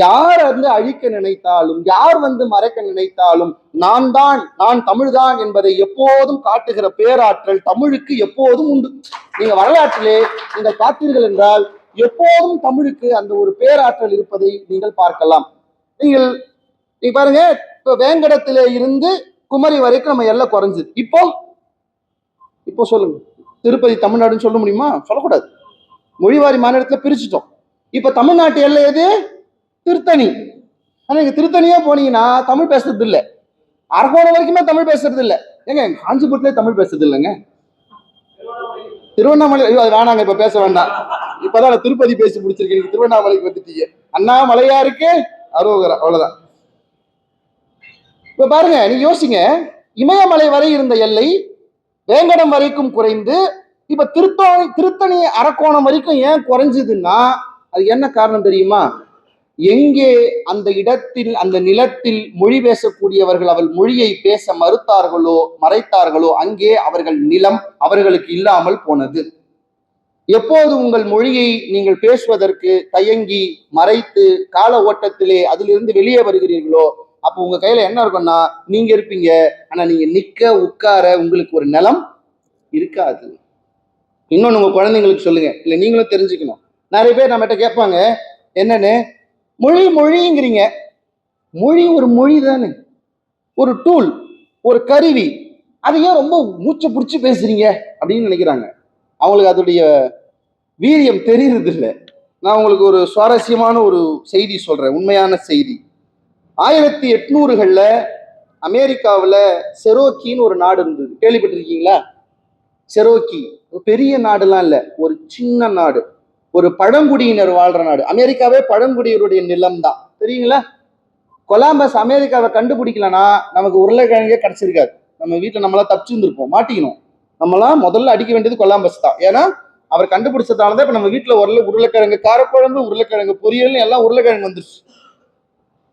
யார் வந்து அழிக்க நினைத்தாலும், யார் வந்து மறைக்க நினைத்தாலும், நான் தமிழ் தான் என்பதை எப்போதும் காட்டுகிற பேராற்றல் தமிழுக்கு எப்போதும் உண்டு. நீங்க வரலாற்றிலே நீங்கள் பார்த்தீர்கள் என்றால் எப்போதும் தமிழுக்கு அந்த ஒரு பேராற்றல் இருப்பதை நீங்கள் பார்க்கலாம். நீங்க பாருங்க, இப்ப வேங்கடத்தில இருந்து குமரி வரைக்கும் நம்ம எல்லாம் குறைஞ்சது. இப்போ சொல்லுங்க, திருப்பதி தமிழ்நாடுன்னு சொல்ல முடியுமா? சொல்லக்கூடாது. மொழிவாரி மாநிலத்துல பிரிச்சுட்டோம். இப்ப தமிழ்நாட்டு எல்லை எது? திருத்தணி. ஆனா இங்க திருத்தணியா போனீங்கன்னா தமிழ் பேசுறது இல்லை. அரக்கோணம் வரைக்குமே தமிழ் பேசுறது இல்லை. ஏங்க காஞ்சிபுரத்திலே தமிழ் பேசுறது இல்லைங்க. திருவண்ணாமலை அது வேணாங்க, இப்ப பேச வேண்டாம். இப்பதான் திருப்பதி பேசி முடிச்சிருக்கீங்க, திருவண்ணாமலைக்கு வந்துட்டீங்க. அண்ணாமலையா இருக்கு அரோகரா, அவ்வளவுதான். இப்ப பாருங்க, நீங்க யோசிங்க, இமயமலை வரை இருந்த எல்லை வேங்கடம் வரைக்கும் குறைந்து இப்ப திருத்தணி அரக்கோணம் வரைக்கும் ஏன் குறைஞ்சதுன்னா அது என்ன காரணம் தெரியுமா? எங்கே அந்த இடத்தில் அந்த நிலத்தில் மொழி பேசக்கூடியவர்கள் அவள் மொழியை பேச மறைத்தார்களோ அங்கே அவர்கள் நிலம் அவர்களுக்கு இல்லாமல் போனது. எப்போது உங்கள் மொழியை நீங்கள் பேசுவதற்கு தயங்கி மறைத்து கால ஓட்டத்திலே அதிலிருந்து வெளியே வருகிறீர்களோ அப்போ உங்க கையில என்ன இருக்கும்னா நீங்க இருப்பீங்க, ஆனா நீங்க நிக்க உட்கார உங்களுக்கு ஒரு நிலம் இருக்காது. இன்னொன்னு உங்க குழந்தைங்களுக்கு சொல்லுங்க, இல்ல நீங்களும் தெரிஞ்சுக்கணும். நிறைய பேர் நம்மகிட்ட கேட்பாங்க, என்னன்னு மொழிங்கிறீங்க, மொழி ஒரு மொழி தானே, ஒரு டூல், ஒரு கருவி. அதை ஏன் ரொம்ப மூச்சை பிடிச்சி பேசுறீங்க அப்படின்னு நினைக்கிறாங்க. அவங்களுக்கு அதோடைய வீரியம் தெரியுறது இல்லை. நான் உங்களுக்கு ஒரு சுவாரஸ்யமான ஒரு செய்தி சொல்றேன், உண்மையான செய்தி. 1800களில் அமெரிக்காவில் செரோக்கின்னு ஒரு நாடு இருந்தது, கேள்விப்பட்டிருக்கீங்களா? செரோக்கி பெரிய நாடுலாம் இல்லை, ஒரு சின்ன நாடு, ஒரு பழங்குடியினர் வாழ்ற நாடு. அமெரிக்காவே பழங்குடியினருடைய நிலம் தான், தெரியுங்களா? கொலம்பஸ் அமெரிக்காவை கண்டுபிடிக்கலன்னா நமக்கு உருளைக்கிழங்கே கிடைச்சிருக்காது. நம்ம வீட்டில் நம்மளாம் தப்பிச்சுருந்துருப்போம், மாட்டிக்கணும். நம்மளாம் முதல்ல அடிக்க வேண்டியது கொலம்பஸ் தான். ஏன்னா அவர் கண்டுபிடிச்சதால தான் இப்போ நம்ம வீட்டில் உருளைக்கிழங்கு காரக்குழம்பு, உருளைக்கிழங்கு பொரியல் எல்லாம் உருளைக்கிழங்கு வந்துருச்சு.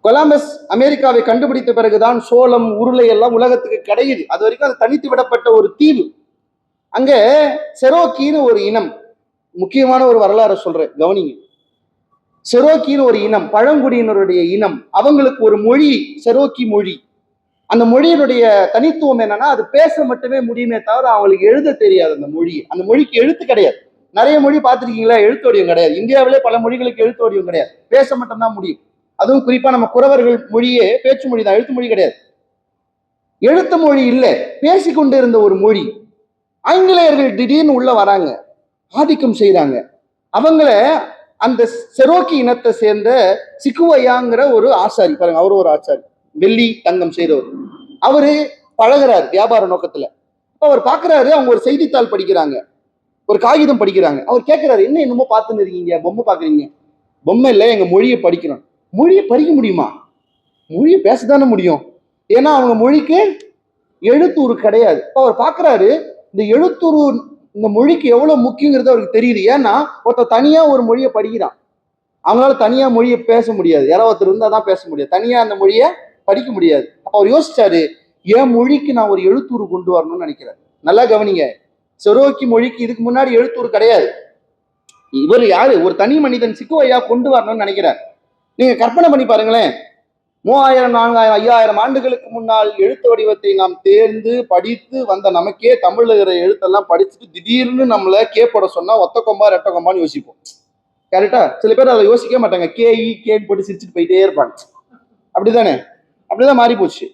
கொலம்பஸ் அமெரிக்காவை கண்டுபிடித்த பிறகுதான் சோளம், உருளை எல்லாம் உலகத்துக்கு கிடையுது. அது வரைக்கும் அது தனித்து விடப்பட்ட ஒரு தீவு. அங்க செரோக்கின்னு ஒரு இனம், முக்கியமான ஒரு வரலாறு சொல்றேன், கவனிங்க. செரோக்கின்னு ஒரு இனம், பழங்குடியினருடைய இனம். அவங்களுக்கு ஒரு மொழி, செரோக்கி மொழி. அந்த மொழியினுடைய தனித்துவம் என்னன்னா, அது பேச மட்டுமே முடியுமே தவிர அவங்களுக்கு எழுத தெரியாது. அந்த மொழி, அந்த மொழிக்கு எழுத்து கிடையாது. நிறைய மொழி பார்த்துருக்கீங்களா? எழுத்து வடிவம் கிடையாது. இந்தியாவிலே பல மொழிகளுக்கு எழுத்து வடிவம் கிடையாது, பேச மட்டும்தான் முடியும். அதுவும் குறிப்பா நம்ம குறவர்கள் மொழியே பேச்சு மொழி தான், எழுத்து மொழி கிடையாது. எழுத்து மொழி இல்லை, பேசிக்கொண்டு இருந்த ஒரு மொழி. ஆங்கிலேயர்கள் திடீர்னு உள்ள வராங்க, ஆதிக்கம் செய்யறாங்க. அவங்கள அந்த செரோக்கி இனத்தை சேர்ந்த சிக்குவையாங்கிற ஒரு ஆசாரி, பாருங்க, அவரு ஒரு ஆசாரி, வெள்ளி தங்கம் செய்யறவர். அவரு பழகிறாரு வியாபார நோக்கத்துல. அவர் பாக்குறாரு, அவங்க ஒரு செய்தித்தாள் படிக்கிறாங்க, ஒரு காகிதம் படிக்கிறாங்க. அவர் கேட்கிறாரு, என்ன என்னமோ பார்த்துன்னு இருக்கீங்க, பொம்மை பாக்குறீங்க? பொம்மை இல்லை, எங்க மொழியை படிக்கிறோம். மொழியை படிக்க முடியுமா? மொழியை பேசதானே முடியும், ஏன்னா அவங்க மொழிக்கு எழுத்தூறு கிடையாது. இப்போ அவர் பாக்குறாரு, இந்த எழுத்தூறு இந்த மொழிக்கு எவ்வளவு முக்கியங்கிறது அவருக்கு தெரியுது. ஏன்னா ஒருத்தர் தனியா ஒரு மொழியை படிக்கிறான், அவங்களால தனியா மொழியை பேச முடியாது. யாராவது ஒருத்தர் இருந்தா தான் பேச முடியாது, தனியா அந்த மொழியை படிக்க முடியாது. அப்ப அவர் யோசிச்சாரு, என் மொழிக்கு நான் ஒரு எழுத்தூறு கொண்டு வரணும்னு நினைக்கிறார். நல்லா கவனிங்க, செரோக்கி மொழிக்கு இதுக்கு முன்னாடி எழுத்தூறு கிடையாது. இவர் யாரு? ஒரு தனி மனிதன் சிக்குவையா கொண்டு வரணும்னு நினைக்கிறார். நீங்க கற்பனை பண்ணி பாருங்களேன், 3000, 4000, 5000 ஆண்டுகளுக்கு முன்னால் எழுத்து வடிவத்தை நாம் தேர்ந்து படித்து வந்த நமக்கே தமிழ்ல இருக்கிற எழுத்தெல்லாம் படிச்சுட்டு திடீர்னு நம்மள கேப்பட சொன்னா ஒத்த கொம்பா ரெட்ட கொம்பான்னு யோசிப்போம். கரெக்டா? சில பேர் அதை யோசிக்க மாட்டாங்க, கேன்னு போட்டு சிரிச்சுட்டு போயிட்டே இருப்பாங்க. அப்படிதானே? அப்படிதான் மாறி போச்சு.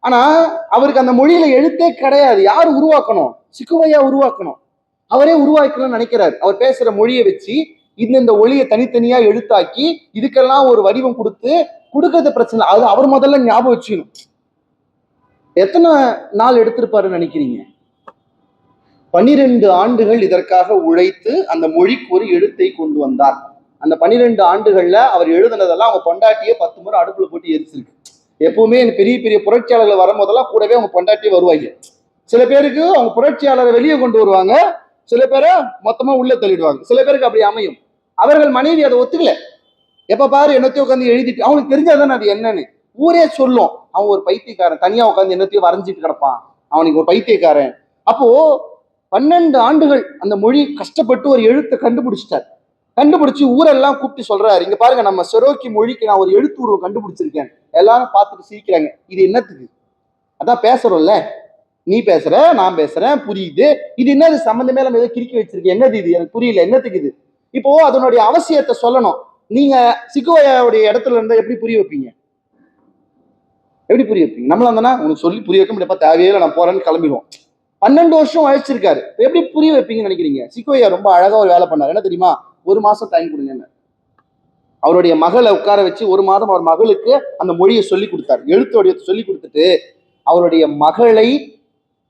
ஆனா அவருக்கு அந்த மொழியில எழுத்தே கிடையாது. யார் உருவாக்கணும்? சிக்குவையா உருவாக்கணும். அவரே உருவாக்கணும்னு நினைக்கிறார். அவர் பேசுற மொழியை வச்சு இந்த ஒளியை தனித்தனியா எழுத்தாக்கி இதுக்கெல்லாம் ஒரு வடிவம் கொடுக்கறது பிரச்சனை. அது அவர் முதல்ல ஞாபகம் வச்சுக்கணும். எத்தனை நாள் எடுத்திருப்பாருன்னு நினைக்கிறீங்க? 12 ஆண்டுகள் இதற்காக உழைத்து அந்த மொழிக்கு ஒரு எழுத்தை கொண்டு வந்தார். அந்த 12 ஆண்டுகள்ல அவர் எழுதுனதெல்லாம் அவங்க பொண்டாட்டியே 10 முறை அடுப்புல போட்டு எரிச்சிருக்கு. எப்பவுமே பெரிய பெரிய புரட்சியாளர்கள் வரும்போதெல்லாம் கூடவே அவங்க பொண்டாட்டியே வருவாங்க. சில பேருக்கு அவங்க புரட்சியாளரை வெளியே கொண்டு வருவாங்க, சில பேரை மொத்தமா உள்ள தள்ளிடுவாங்க. சில பேருக்கு அப்படி அமையும். அவர்கள் மனைவி அதை ஒத்துக்கல. எப்ப பாரு என்னத்தையும் உட்காந்து எழுதிட்டு, அவனுக்கு தெரிஞ்சாதானே அது என்னன்னு. ஊரே சொல்லும், அவன் ஒரு பைத்தியக்காரன், தனியா உட்காந்து என்னத்தையும் வரைஞ்சிட்டு கிடப்பான், அவனுக்கு ஒரு பைத்தியக்காரன். அப்போ 12 ஆண்டுகள் அந்த மொழி கஷ்டப்பட்டு ஒரு எழுத்தை கண்டுபிடிச்சிட்டார். கண்டுபிடிச்சு ஊரெல்லாம் கூப்பிட்டு சொல்றாரு, இங்க பாருங்க, நம்ம செரோக்கி மொழிக்கு நான் ஒரு எழுத்து உருவம் கண்டுபிடிச்சிருக்கேன். எல்லாரும் பார்த்துட்டு சிரிக்கிறாங்க. இது என்னத்துக்கு? அதான் பேசுறோம்ல, நீ பேசுற, நான் பேசுறேன், புரியுது. இது என்னது? சம்பந்தமே நம்ம ஏதோ கிறுக்கி வச்சிருக்கேன், என்னது இது? எனக்கு புரியல, என்னத்துக்கு இது? இப்போ அதனுடைய அவசியத்தை சொல்லணும். நீங்க சிக்குவையாவுடைய இடத்துல இருந்தா எப்படி புரிய வைப்பீங்க? எப்படி புரிய வைப்பீங்க? நம்மளா இருந்தா உனக்கு சொல்லி புரிய வைக்க முடியாப்பா, தேவையில்லை, நான் போறேன்னு கிளம்பிடுவோம். 12 வருஷம் அழைச்சிருக்காரு, எப்படி புரிய வைப்பீங்கன்னு நினைக்கிறீங்க? சிக்குவையா ரொம்ப அழகா ஒரு வேலை பண்ணாரு. என்ன தெரியுமா? 1 மாசம் டைம் கொடுங்க. அவருடைய மகளை உட்கார வச்சு 1 மாதம் அவர் மகளுக்கு அந்த மொழியை சொல்லி கொடுத்தாரு, எழுத்து வடிவத்தை சொல்லி கொடுத்துட்டு அவருடைய மகளை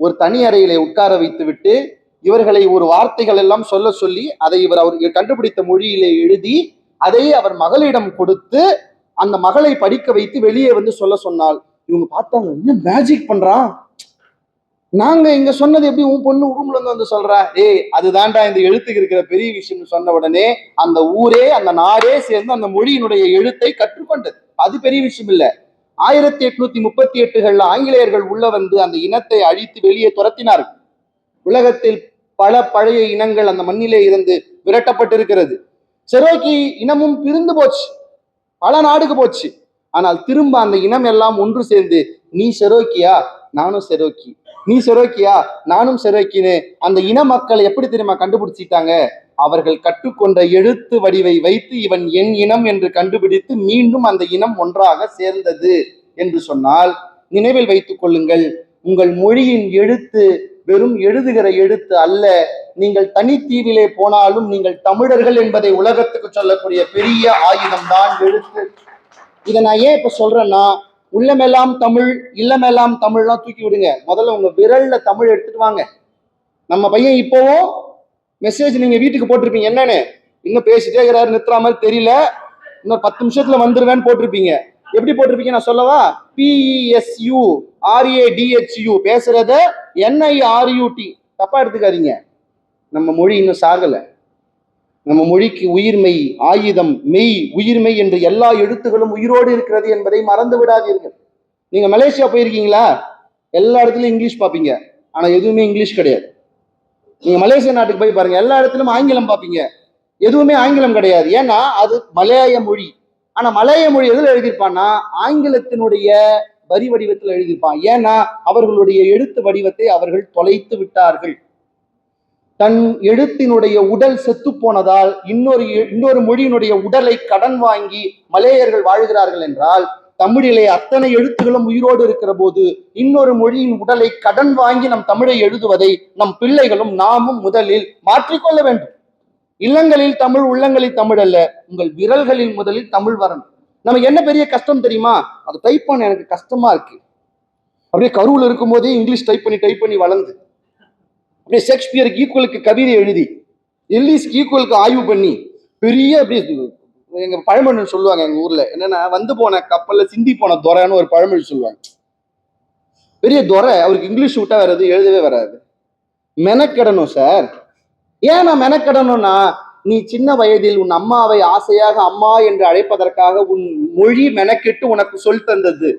ஒரு தனி அறையிலே உட்கார வைத்து விட்டு இவர்களை ஒரு வார்த்தைகள் எல்லாம் சொல்ல சொல்லி அதை அவர் கண்டுபிடித்த மொழியிலே எழுதி அதை அவர் மகளிடம் கொடுத்து அந்த மகளை படிக்க வைத்து வெளியே வந்து சொல்ல சொன்னால் இவங்க பார்த்தாங்க, இன்னும் மேஜிக் பண்றான், நாங்க இங்க சொன்னது எப்படி உன் பொண்ணு ரூம்ல இருந்து வந்து சொல்றா? அதுதான்டா இந்த எழுத்துக்கு இருக்கிற பெரிய விஷயம். சொன்ன உடனே அந்த ஊரே அந்த நாடே சேர்ந்து அந்த மொழியினுடைய எழுத்தை கற்றுக்கொண்டது. அது பெரிய விஷயம் இல்ல. 1838களில் ஆங்கிலேயர்கள் உள்ள வந்து அந்த இனத்தை அழித்து வெளியே துரத்தினார்கள். உலகத்தில் பல பழைய இனங்கள் அந்த மண்ணிலே இருந்து விரட்டப்பட்டிருக்கிறது. செரோக்கி இனமும் பிரிந்து போச்சு, பல நாடுக்கு போச்சு. ஆனால் திரும்ப அந்த இனம் எல்லாம் ஒன்று சேர்ந்து, நீ செரோக்கியா, நானும் செரோக்கி, நீ செரோக்கியா, நானும் செரோக்கின்னு அந்த இன மக்கள் எப்படி தெரியுமா கண்டுபிடிச்சிட்டாங்க? அவர்கள் கற்றுக்கொண்ட எழுத்து வடிவை வைத்து இவன் என் இனம் என்று கண்டுபிடித்து மீண்டும் அந்த இனம் ஒன்றாக சேர்ந்தது என்று சொன்னால் நினைவில் வைத்துக் கொள்ளுங்கள், உங்கள் மொழியின் எழுத்து வெறும் எழுதுகிற எழுத்து அல்ல. நீங்கள் தனித்தீவிலே போனாலும் நீங்கள் தமிழர்கள் என்பதை உலகத்துக்கு சொல்லக்கூடிய பெரிய ஆயுதம் தான் எழுத்து. இதை நான் ஏன் இப்ப சொல்றேன்னா, உள்ளமெல்லாம் தமிழ் இல்லமெல்லாம் தமிழ்லாம் தூக்கி விடுங்க. முதல்ல உங்க விரல்ல தமிழ் எடுத்துட்டு வாங்க. நம்ம பையன் இப்போவும் மெசேஜ் நீங்க வீட்டுக்கு போட்டிருப்பீங்க, என்னன்னு இன்னும் பேசிட்டே இருக்கிறாரு, நிறுத்துற மாதிரி தெரியல, இன்னொரு 10 நிமிஷத்துல வந்துருவேன்னு போட்டிருப்பீங்க. எப்படி போட்டிருப்பீங்க நான் சொல்லவா? PESURADHU பேசுறத NIRUT தப்பா எடுத்துக்காதீங்க. நம்ம மொழி இன்னும் சாகல. நம்ம மொழிக்கு உயிர்மை, ஆயுதம், மெய், உயிர்மை என்று எல்லா எழுத்துகளும் உயிரோடு இருக்கிறது என்பதை மறந்து விடாதீர்கள். நீங்க மலேசியா போயிருக்கீங்களா? எல்லா இடத்துலயும் இங்கிலீஷ் பார்ப்பீங்க, ஆனா எதுவுமே இங்கிலீஷ் கிடையாது. நீங்க மலேசியா நாட்டுக்கு போய் பாருங்க, எல்லா இடத்துலயும் ஆங்கிலம் பார்ப்பீங்க, எதுவுமே ஆங்கிலம் கிடையாது. ஏன்னா அது மலையாய மொழி. ஆனா மலைய மொழி எதுல எழுதியிருப்பான்னா ஆங்கிலத்தினுடைய வரி வடிவத்தில் எழுதியிருப்பான். ஏன்னா அவர்களுடைய எழுத்து வடிவத்தை அவர்கள் தொலைத்து விட்டார்கள். தன் எழுத்தினுடைய உடல் செத்து போனதால் இன்னொரு மொழியினுடைய உடலை கடன் வாங்கி மலேயர்கள் வாழ்கிறார்கள் என்றால், தமிழிலே அத்தனை எழுத்துகளும் உயிரோடு இருக்கிற போது இன்னொரு மொழியின் உடலை கடன் வாங்கி நம் தமிழை எழுதுவதை நம் பிள்ளைகளும் நாமும் முதலில் மாற்றிக்கொள்ள வேண்டும். இல்லங்களில் தமிழ், உள்ளங்களில் தமிழ் அல்ல, உங்கள் விரல்களில் முதலில் தமிழ் வரணும். நமக்கு என்ன பெரிய கஷ்டம் தெரியுமா? அது டைப் பண்ண எனக்கு கஷ்டமா இருக்கு. அப்படியே கருவில் இருக்கும் போதே இங்கிலீஷ் டைப் பண்ணி வளர்ந்து, அப்படியே ஷேக்ஸ்பியருக்கு ஈக்குவலுக்கு கவிதை எழுதி, எல்லிஸ்க்கு ஈக்குவலுக்கு ஆய்வு பண்ணி, பெரிய அப்படியே எங்க பழமொழி சொல்லுவாங்க எங்க ஊர்ல, என்னன்னா வந்து போன கப்பல்ல சிந்தி போன துரைன்னு ஒரு பழமொழி சொல்லுவாங்க. பெரிய துரை, அவருக்கு இங்கிலீஷ் விட்டா வராது, எழுதவே வராது. மெனக்கெடணும் சார். ஏன் நான் மெனக்கெடணும்னா, நீ சின்ன வயதில் உன் அம்மாவை ஆசையாக அம்மா என்று அழைப்பதற்காக உன் மொழி மெனக்கெட்டு உனக்கு சொல் தந்தது.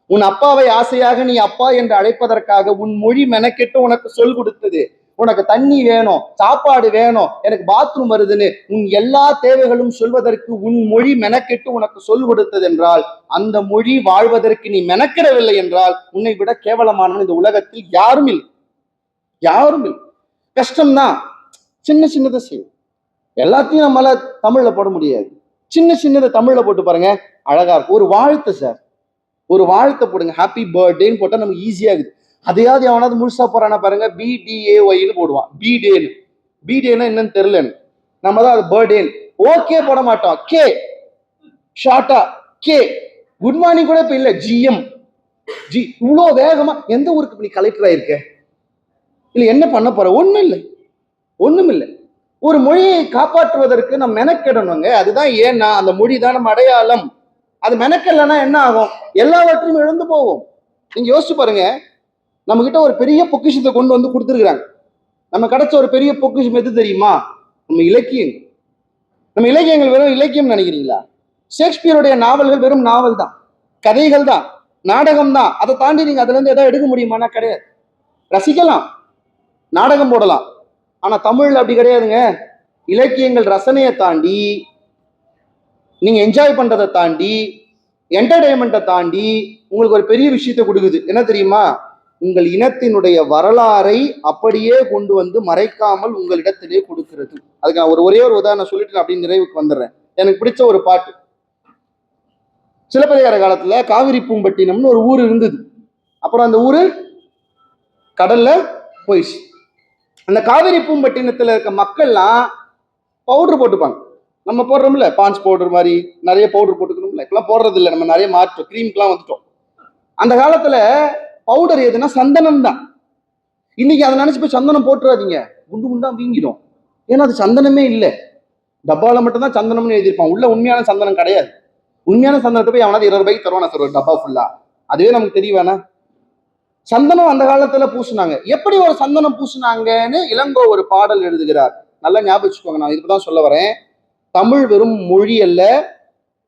உன் அப்பாவை ஆசையாக நீ அப்பா என்று அழைப்பதற்காக உன் மொழி மெனக்கெட்டு உனக்கு சொல் கொடுத்தது. உனக்கு தண்ணி வேணும், சாப்பாடு வேணும், எனக்கு பாத்ரூம் வருதுன்னு உன் எல்லா தேவைகளும் சொல்வதற்கு உன் மொழி மெனக்கெட்டு உனக்கு சொல் கொடுத்தது என்றால், அந்த மொழி வாழ்வதற்கு நீ மெனக்கிடவில்லை என்றால் உன்னை விட கேவலமானவன் இந்த உலகத்தில் யாரும் இல்லை. யாரும் இல்லை. கஷ்டம்தான், சின்ன சின்னதை செய்யும். எல்லாத்தையும் நம்மளால தமிழ்ல போட முடியாது. சின்ன சின்னதை தமிழ்ல போட்டு பாருங்க, அழகா இருக்கும். ஒரு வாழ்த்து சார், ஒரு வாழ்த்தை போடுங்க, ஹாப்பி பர்த்டேன்னு போட்டா நமக்கு ஈஸியா இருக்குது. அதையாவது எவனாவது முழுசா போறானா பாருங்க, BDAYன்னு போடுவான். பீடேன்னு, பீடேன்னா என்னன்னு தெரியல. நம்ம தான் அது பர்த்டேன்னு ஓகே போட மாட்டோம். கே ஷார்ட்டா கே. குட் மார்னிங் கூட இப்ப இல்ல, GM ஜி. இவ்வளோ வேகமா எந்த ஊருக்கு நீ கலெக்டர் ஆயிருக்க? இல்ல என்ன பண்ண போற? ஒண்ணும் இல்லை. ஒரு மொழியை காப்பாற்றுவதற்கு நம்ம மெனக்கெடணுங்க. அதுதான். ஏன்னா அந்த மொழி தான் நம்ம அடையாளம். அது மெனக்கெடலைன்னா என்ன ஆகும்? எல்லாவற்றையும் இழந்து போவோம். நீங்க யோசிச்சு பாருங்க, நம்ம கிட்ட ஒரு பெரிய பொக்கிஷத்தை கொண்டு வந்து கொடுத்துருக்காங்க. நம்ம கிடைச்ச ஒரு பெரிய பொக்கிஷம் எது தெரியுமா? நம்ம இலக்கியம். நம்ம இலக்கியங்கள் வெறும் இலக்கியம் நினைக்கிறீங்களா? ஷேக்ஸ்பியருடைய நாவல்கள் வெறும் நாவல் தான், கதைகள் தான், நாடகம் தான். அதை தாண்டி நீங்க அதுல இருந்து எதாவது எடுக்க முடியுமானா கிடையாது. ரசிக்கலாம், நாடகம் போடலாம், ஆனா தமிழ்ல அப்படி கிடையாதுங்க. இலக்கியங்கள் ரசனையை தாண்டி, நீங்க என்ஜாய் பண்றதை தாண்டி, என்டர்டைன்மெண்ட்டை தாண்டி உங்களுக்கு ஒரு பெரிய விஷயத்தை கொடுக்குது. என்ன தெரியுமா? உங்கள் இனத்தினுடைய வரலாறை அப்படியே கொண்டு வந்து மறைக்காமல் உங்களிடத்திலே கொடுக்கிறது. அதுக்கு நான் ஒரே ஒரு உதாரணம் சொல்லிட்டு அப்படின்னு நிறைவுக்கு வந்துடுறேன். எனக்கு பிடிச்ச ஒரு பாட்டு, சிலப்பதிகார காலத்துல காவிரி பூம்பட்டினம்னு ஒரு ஊர் இருந்தது. அப்புறம் அந்த ஊரு கடல்ல போயிடுச்சு. அந்த காவிரி பூம்பட்டினத்துல இருக்க மக்கள்லாம் பவுடர் போட்டுப்பாங்க. நம்ம போடுறோம்ல பான்ஸ் பவுடர் மாதிரி நிறைய பவுடர் போட்டுக்கணும்ல, இப்பெல்லாம் போடுறது இல்லை, நம்ம நிறைய மாற்றோம், கிரீம்க்கெல்லாம் வந்துட்டோம். அந்த காலத்துல பவுடர் எதுனா சந்தனம் தான். இன்னைக்கு அதை நினைச்சு போய் சந்தனம் போட்டுறாதீங்க, குண்டு குண்டா வீங்கிடும். ஏன்னா அது சந்தனமே இல்லை. டப்பாவில் மட்டும்தான் சந்தனம்னு எழுதியிருப்பான், உள்ள உண்மையான சந்தனம் கிடையாது. உண்மையான சந்தனத்தை போய் அவனாவது 20 ரூபாய்க்கு தருவானா சார் ஒரு டப்பா ஃபுல்லா? அதுவே நமக்கு தெரிய வேணா. சந்தனம் அந்த காலத்துல பூசினாங்க. எப்படி ஒரு சந்தனம் பூசினாங்கன்னு இளங்கோ ஒரு பாடல் எழுதுகிறார். நல்லா ஞாபகம் வச்சுக்கோங்க, நான் இதுதான் சொல்ல வரேன். தமிழ் வெறும் மொழி அல்ல,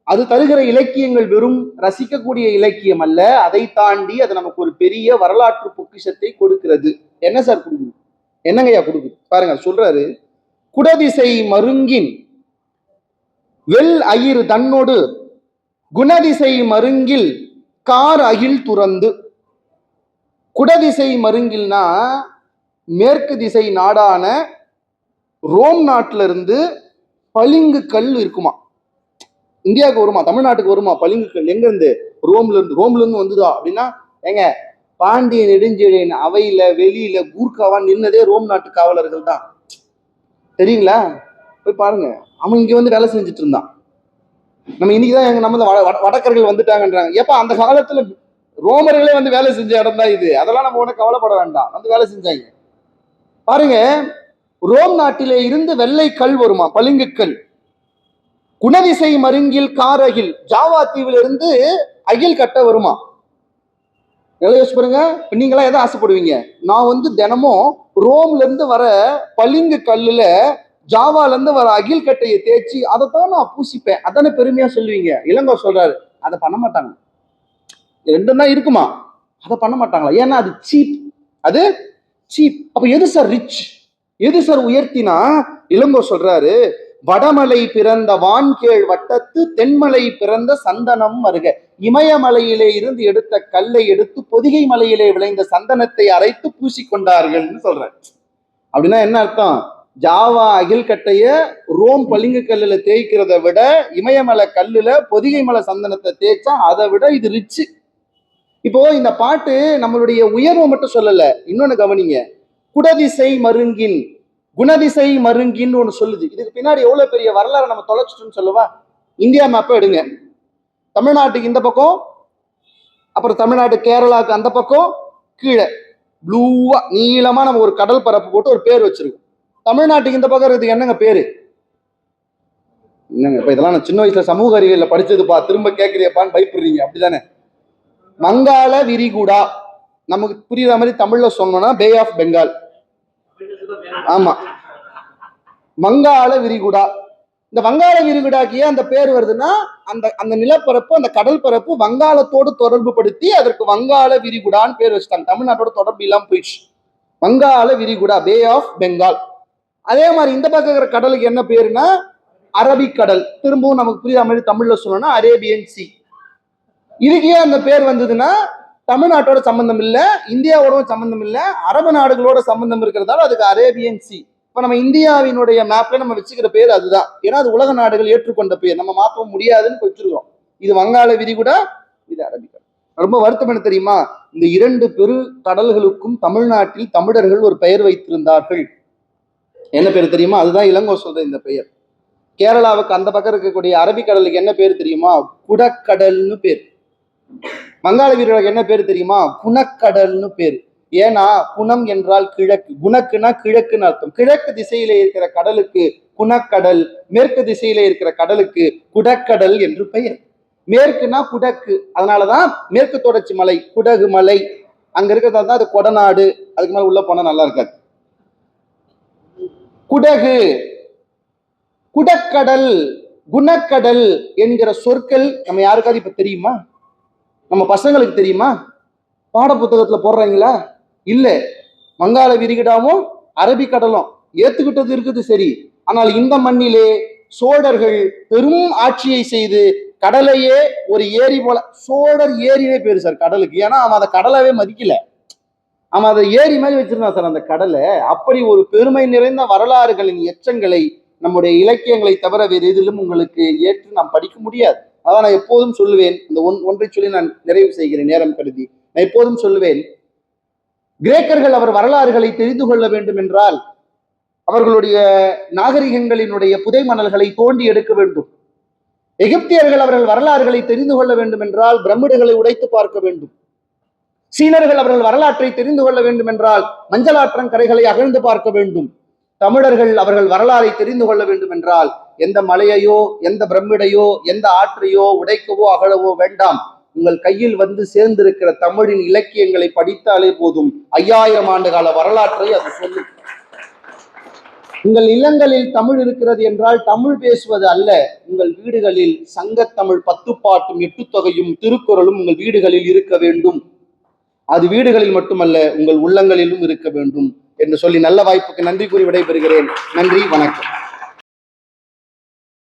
அது தருகிற இலக்கியங்கள் வெறும் ரசிக்கக்கூடிய இலக்கியம் அல்ல. அதை தாண்டி அது நமக்கு ஒரு பெரிய வரலாற்று பொக்கிஷத்தை கொடுக்கிறது. என்ன சார் கொடுக்குது? என்னங்கய்யா கொடுக்குது பாருங்க. சொல்றாரு, குடதிசை மருங்கின் வெல் அயிர் தன்னோடு குணதிசை மருங்கில் கார் அகில் துறந்து. குடதிசை மருங்கில்னா மேற்கு திசை நாடான ரோம் நாட்டுல இருந்து பளிங்கு கல் இருக்குமா, இந்தியாவுக்கு வருமா, தமிழ்நாட்டுக்கு வருமா பளிங்கு கல்? எங்க இருந்து? ரோம்ல இருந்து வந்துதா அப்படின்னா, ஏங்க பாண்டிய நெடுஞ்செழியன் அவையில வெளியில கூர்க்காவா நின்னதே ரோம் நாட்டு காவலர்கள் தான், தெரியுங்களா? போய் பாருங்க. அவன் இங்க வந்து வேலை செஞ்சுட்டு இருந்தான். நம்ம இன்னைக்குதான் எங்க நம்ம வடக்கர்கள் வந்துட்டாங்கன்றாங்க. ஏப்பா அந்த காலத்துல ரோமர்களே வந்து வேலை செஞ்ச இடம் தான் இது, அதெல்லாம் நம்ம ஒண்ணு கவலைப்பட வேண்டாம், வந்து வேலை செஞ்சாங்க. பாருங்க, ரோம் நாட்டிலே இருந்து வெள்ளை கல் வருமா, பளிங்கு கல். குணதிசை மருங்கில் காரகில், ஜாவா தீவுல இருந்து அகில் கட்ட வருமா. யோசிச்சு பாருங்க. நீங்களா எதை ஆசைப்படுவீங்க? நான் வந்து தினமும் ரோம்ல இருந்து வர பளிங்கு கல்லுல ஜாவால இருந்து வர அகில் கட்டையை தேய்ச்சி அதைத்தான் நான் பூசிப்பேன், அதானே பெருமையா சொல்லுவீங்க. இளங்கோ சொல்றாரு, அதை பண்ண மாட்டாங்க. ரெண்டும் தான் இருக்குமா, அதை பண்ண மாட்டாங்களா? ஏன்னா அது சீப், அது சீப். அப்ப எது சார் ரிச், எது சார் உயர்த்தினா? இளங்கோ சொல்றாரு, வடமலை பிறந்த வான்கேழ் வட்டத்து தென்மலை பிறந்த சந்தனம் அருக. இமயமலையிலே இருந்து எடுத்த கல்லை எடுத்து பொதிகை மலையிலே விளைந்த சந்தனத்தை அரைத்து பூசிக்கொண்டார்கள்னு சொல்ற. அப்படின்னா என்ன அர்த்தம்? ஜாவா அகில் கட்டைய ரோம் பளிங்கு கல்லுல தேய்க்கிறத விட இமயமலை கல்லுல பொதிகை மலை சந்தனத்தை தேய்ச்சா அதை விட இது ரிச்சு. இப்போ இந்த பாட்டு நம்மளுடைய உயர்வை மட்டும் சொல்லல, இன்னொன்னு கவனிங்க. குடதிசை மருங்கின், குணதிசை மருங்கின்னு ஒண்ணு சொல்லுது. இதுக்கு பின்னாடி எவ்வளவு பெரிய வரலாறு நம்ம தொலைச்சிட்டோம்னு சொல்லவா? இந்தியா மேப்பை எடுங்க. தமிழ்நாட்டுக்கு இந்த பக்கம், அப்புறம் தமிழ்நாட்டு கேரளாவுக்கு அந்த பக்கம், கீழே ப்ளூவா நீளமா நம்ம ஒரு கடல் பரப்பு போட்டு ஒரு பேர் வச்சிருக்கோம். தமிழ்நாட்டுக்கு இந்த பக்கம் இதுக்கு என்னங்க பேரு? என்னங்க இப்ப இதெல்லாம் நான் சின்ன வயசுல சமூக அறிவியல்ல படிச்சதுப்பா, திரும்ப கேட்கறியப்பான்னு பயப்படுறீங்க, அப்படிதானே? வங்காள விரிகுடா, நமக்கு புரியுற மாதிரி தமிழ்ல சொன்னோம்னா பே ஆஃப் பெங்கால். ஆமா, வங்காள விரிகுடா. இந்த வங்காள விரிகுடாக்கு ஏன் அந்த பேர் வருதுன்னா, அந்த அந்த நிலப்பரப்பு, அந்த கடல் பரப்பு வங்காளத்தோடு தொடர்பு படுத்தி அதற்கு வங்காள விரிகுடான்னு பேர் வச்சுட்டாங்க. தமிழ்நாட்டோட தொடர்பு இல்லாம போயிடுச்சு. வங்காள விரிகுடா, பே ஆஃப் பெங்கால். அதே மாதிரி இந்த பக்கம் இருக்கிற கடலுக்கு என்ன பேருன்னா அரபிக்கடல். திரும்பவும் நமக்கு புரியுற மாதிரி தமிழ்ல சொல்லணும்னா அரேபியன் சி. இதுக்கு ஏன் அந்த பேர் வந்ததுன்னா, தமிழ்நாட்டோட சம்பந்தம் இல்லை, இந்தியாவோட சம்பந்தம் இல்லை, அரபு நாடுகளோட சம்பந்தம் இருக்கிறதால அதுக்கு அரேபியன் சி. இப்ப நம்ம இந்தியாவினுடைய மேப்ல நம்ம வச்சுக்கிற பேர் அதுதான். ஏன்னா அது உலக நாடுகள் ஏற்றுக்கொண்ட பேர், நம்ம மாற்ற முடியாதுன்னு வச்சிருக்கிறோம். இது வங்காள விரிகுடா, இது அரபிக்கடல். ரொம்ப வருத்தம் என்ன தெரியுமா? இந்த இரண்டு பெரு கடல்களுக்கும் தமிழ்நாட்டில் தமிழர்கள் ஒரு பெயர் வைத்திருந்தார்கள். என்ன பேர் தெரியுமா? அதுதான் இளங்கோ சொல்ற இந்த பெயர். கேரளாவுக்கு அந்த பக்கம் இருக்கக்கூடிய அரபிக்கடலுக்கு என்ன பேர் தெரியுமா? குடக்கடல்னு பேர். வங்காள விரிகுடாவுக்கு என்ன பேர் தெரியுமா? குணக்கடல்னு பேர். ஏன்னா குணம் என்றால் கிழக்கு, குணக்குனா கிழக்குன்னு அர்த்தம். கிழக்கு திசையில இருக்கிற கடலுக்கு குணக்கடல், மேற்கு திசையில இருக்கிற கடலுக்கு குடக்கடல் என்று பெயர். மேற்குனா குடக்கு, அதனாலதான் மேற்கு தொடர்ச்சி மலை குடகு மலை அங்க இருக்கிறதால தான் அது கொடநாடு. அதுக்கு மேல உள்ள போனா நல்லா இருக்காது. குடகு, குடக்கடல், குணக்கடல் என்கிற சொற்கள் நம்ம யாருக்காவது இப்ப தெரியுமா? நம்ம பசங்களுக்கு தெரியுமா? பாட புத்தகத்துல போடுறாங்களா? இல்ல. வங்காள விரிகுடாவும் அரபிக்கடலும் ஏத்துக்கிட்டது இருக்குது சரி, ஆனால் இந்த மண்ணிலே சோழர்கள் பெரும் ஆட்சியை செய்து கடலையே ஒரு ஏரி போல, சோழர் ஏரியே பேரு சார் கடலுக்கு. ஏன்னா அவன் அதை கடலாவே மதிக்கல, அவன் அதை ஏரி மாதிரி வச்சிருந்தான் சார் அந்த கடலை. அப்படி ஒரு பெருமை நிறைந்த வரலாறுகளின் எச்சங்களை நம்முடைய இலக்கியங்களை தவிர வேறு எதிலும் உங்களுக்கு ஏற்று நாம் படிக்க முடியாது. அதான் நான் எப்போதும் சொல்லுவேன், இந்த ஒன்றை சொல்லி நான் நிறைவு செய்கிறேன் நேரம் கருதி. நான் எப்போதும் சொல்லுவேன், கிரேக்கர்கள் அவர் வரலாறுகளை தெரிந்து கொள்ள வேண்டும் என்றால் அவர்களுடைய நாகரிகங்களினுடைய புதை மணல்களை தோண்டி எடுக்க வேண்டும். எகிப்தியர்கள் அவர்கள் வரலாறுகளை தெரிந்து கொள்ள வேண்டும் என்றால் பிரமிடுகளை உடைத்து பார்க்க வேண்டும். சீனர்கள் அவர்கள் வரலாற்றை தெரிந்து கொள்ள வேண்டும் என்றால் மஞ்சளாற்றங்கரைகளை அகழ்ந்து பார்க்க வேண்டும். தமிழர்கள் அவர்கள் வரலாறை தெரிந்து கொள்ள வேண்டும் என்றால் எந்த மலையையோ எந்த பிரமிடையோ எந்த ஆற்றையோ உடைக்கவோ அகழவோ வேண்டாம். உங்கள் கையில் வந்து சேர்ந்திருக்கிற தமிழின் இலக்கியங்களை படித்தாலே போதும். 5000 ஆண்டு கால வரலாற்றை அது சொல்லும். உங்கள் இல்லங்களில் தமிழ் இருக்கிறது என்றால் தமிழ் பேசுவது அல்ல, உங்கள் வீடுகளில் சங்கத்தமிழ் 10 பாட்டும் 8 தொகையும் திருக்குறளும் உங்கள் வீடுகளில் இருக்க வேண்டும். அது வீடுகளில் மட்டுமல்ல உங்கள் உள்ளங்களிலும் இருக்க வேண்டும் என்று சொல்லி நல்ல வாய்ப்புக்கு நன்றி கூறி விடைபெறுகிறேன். நன்றி, வணக்கம்.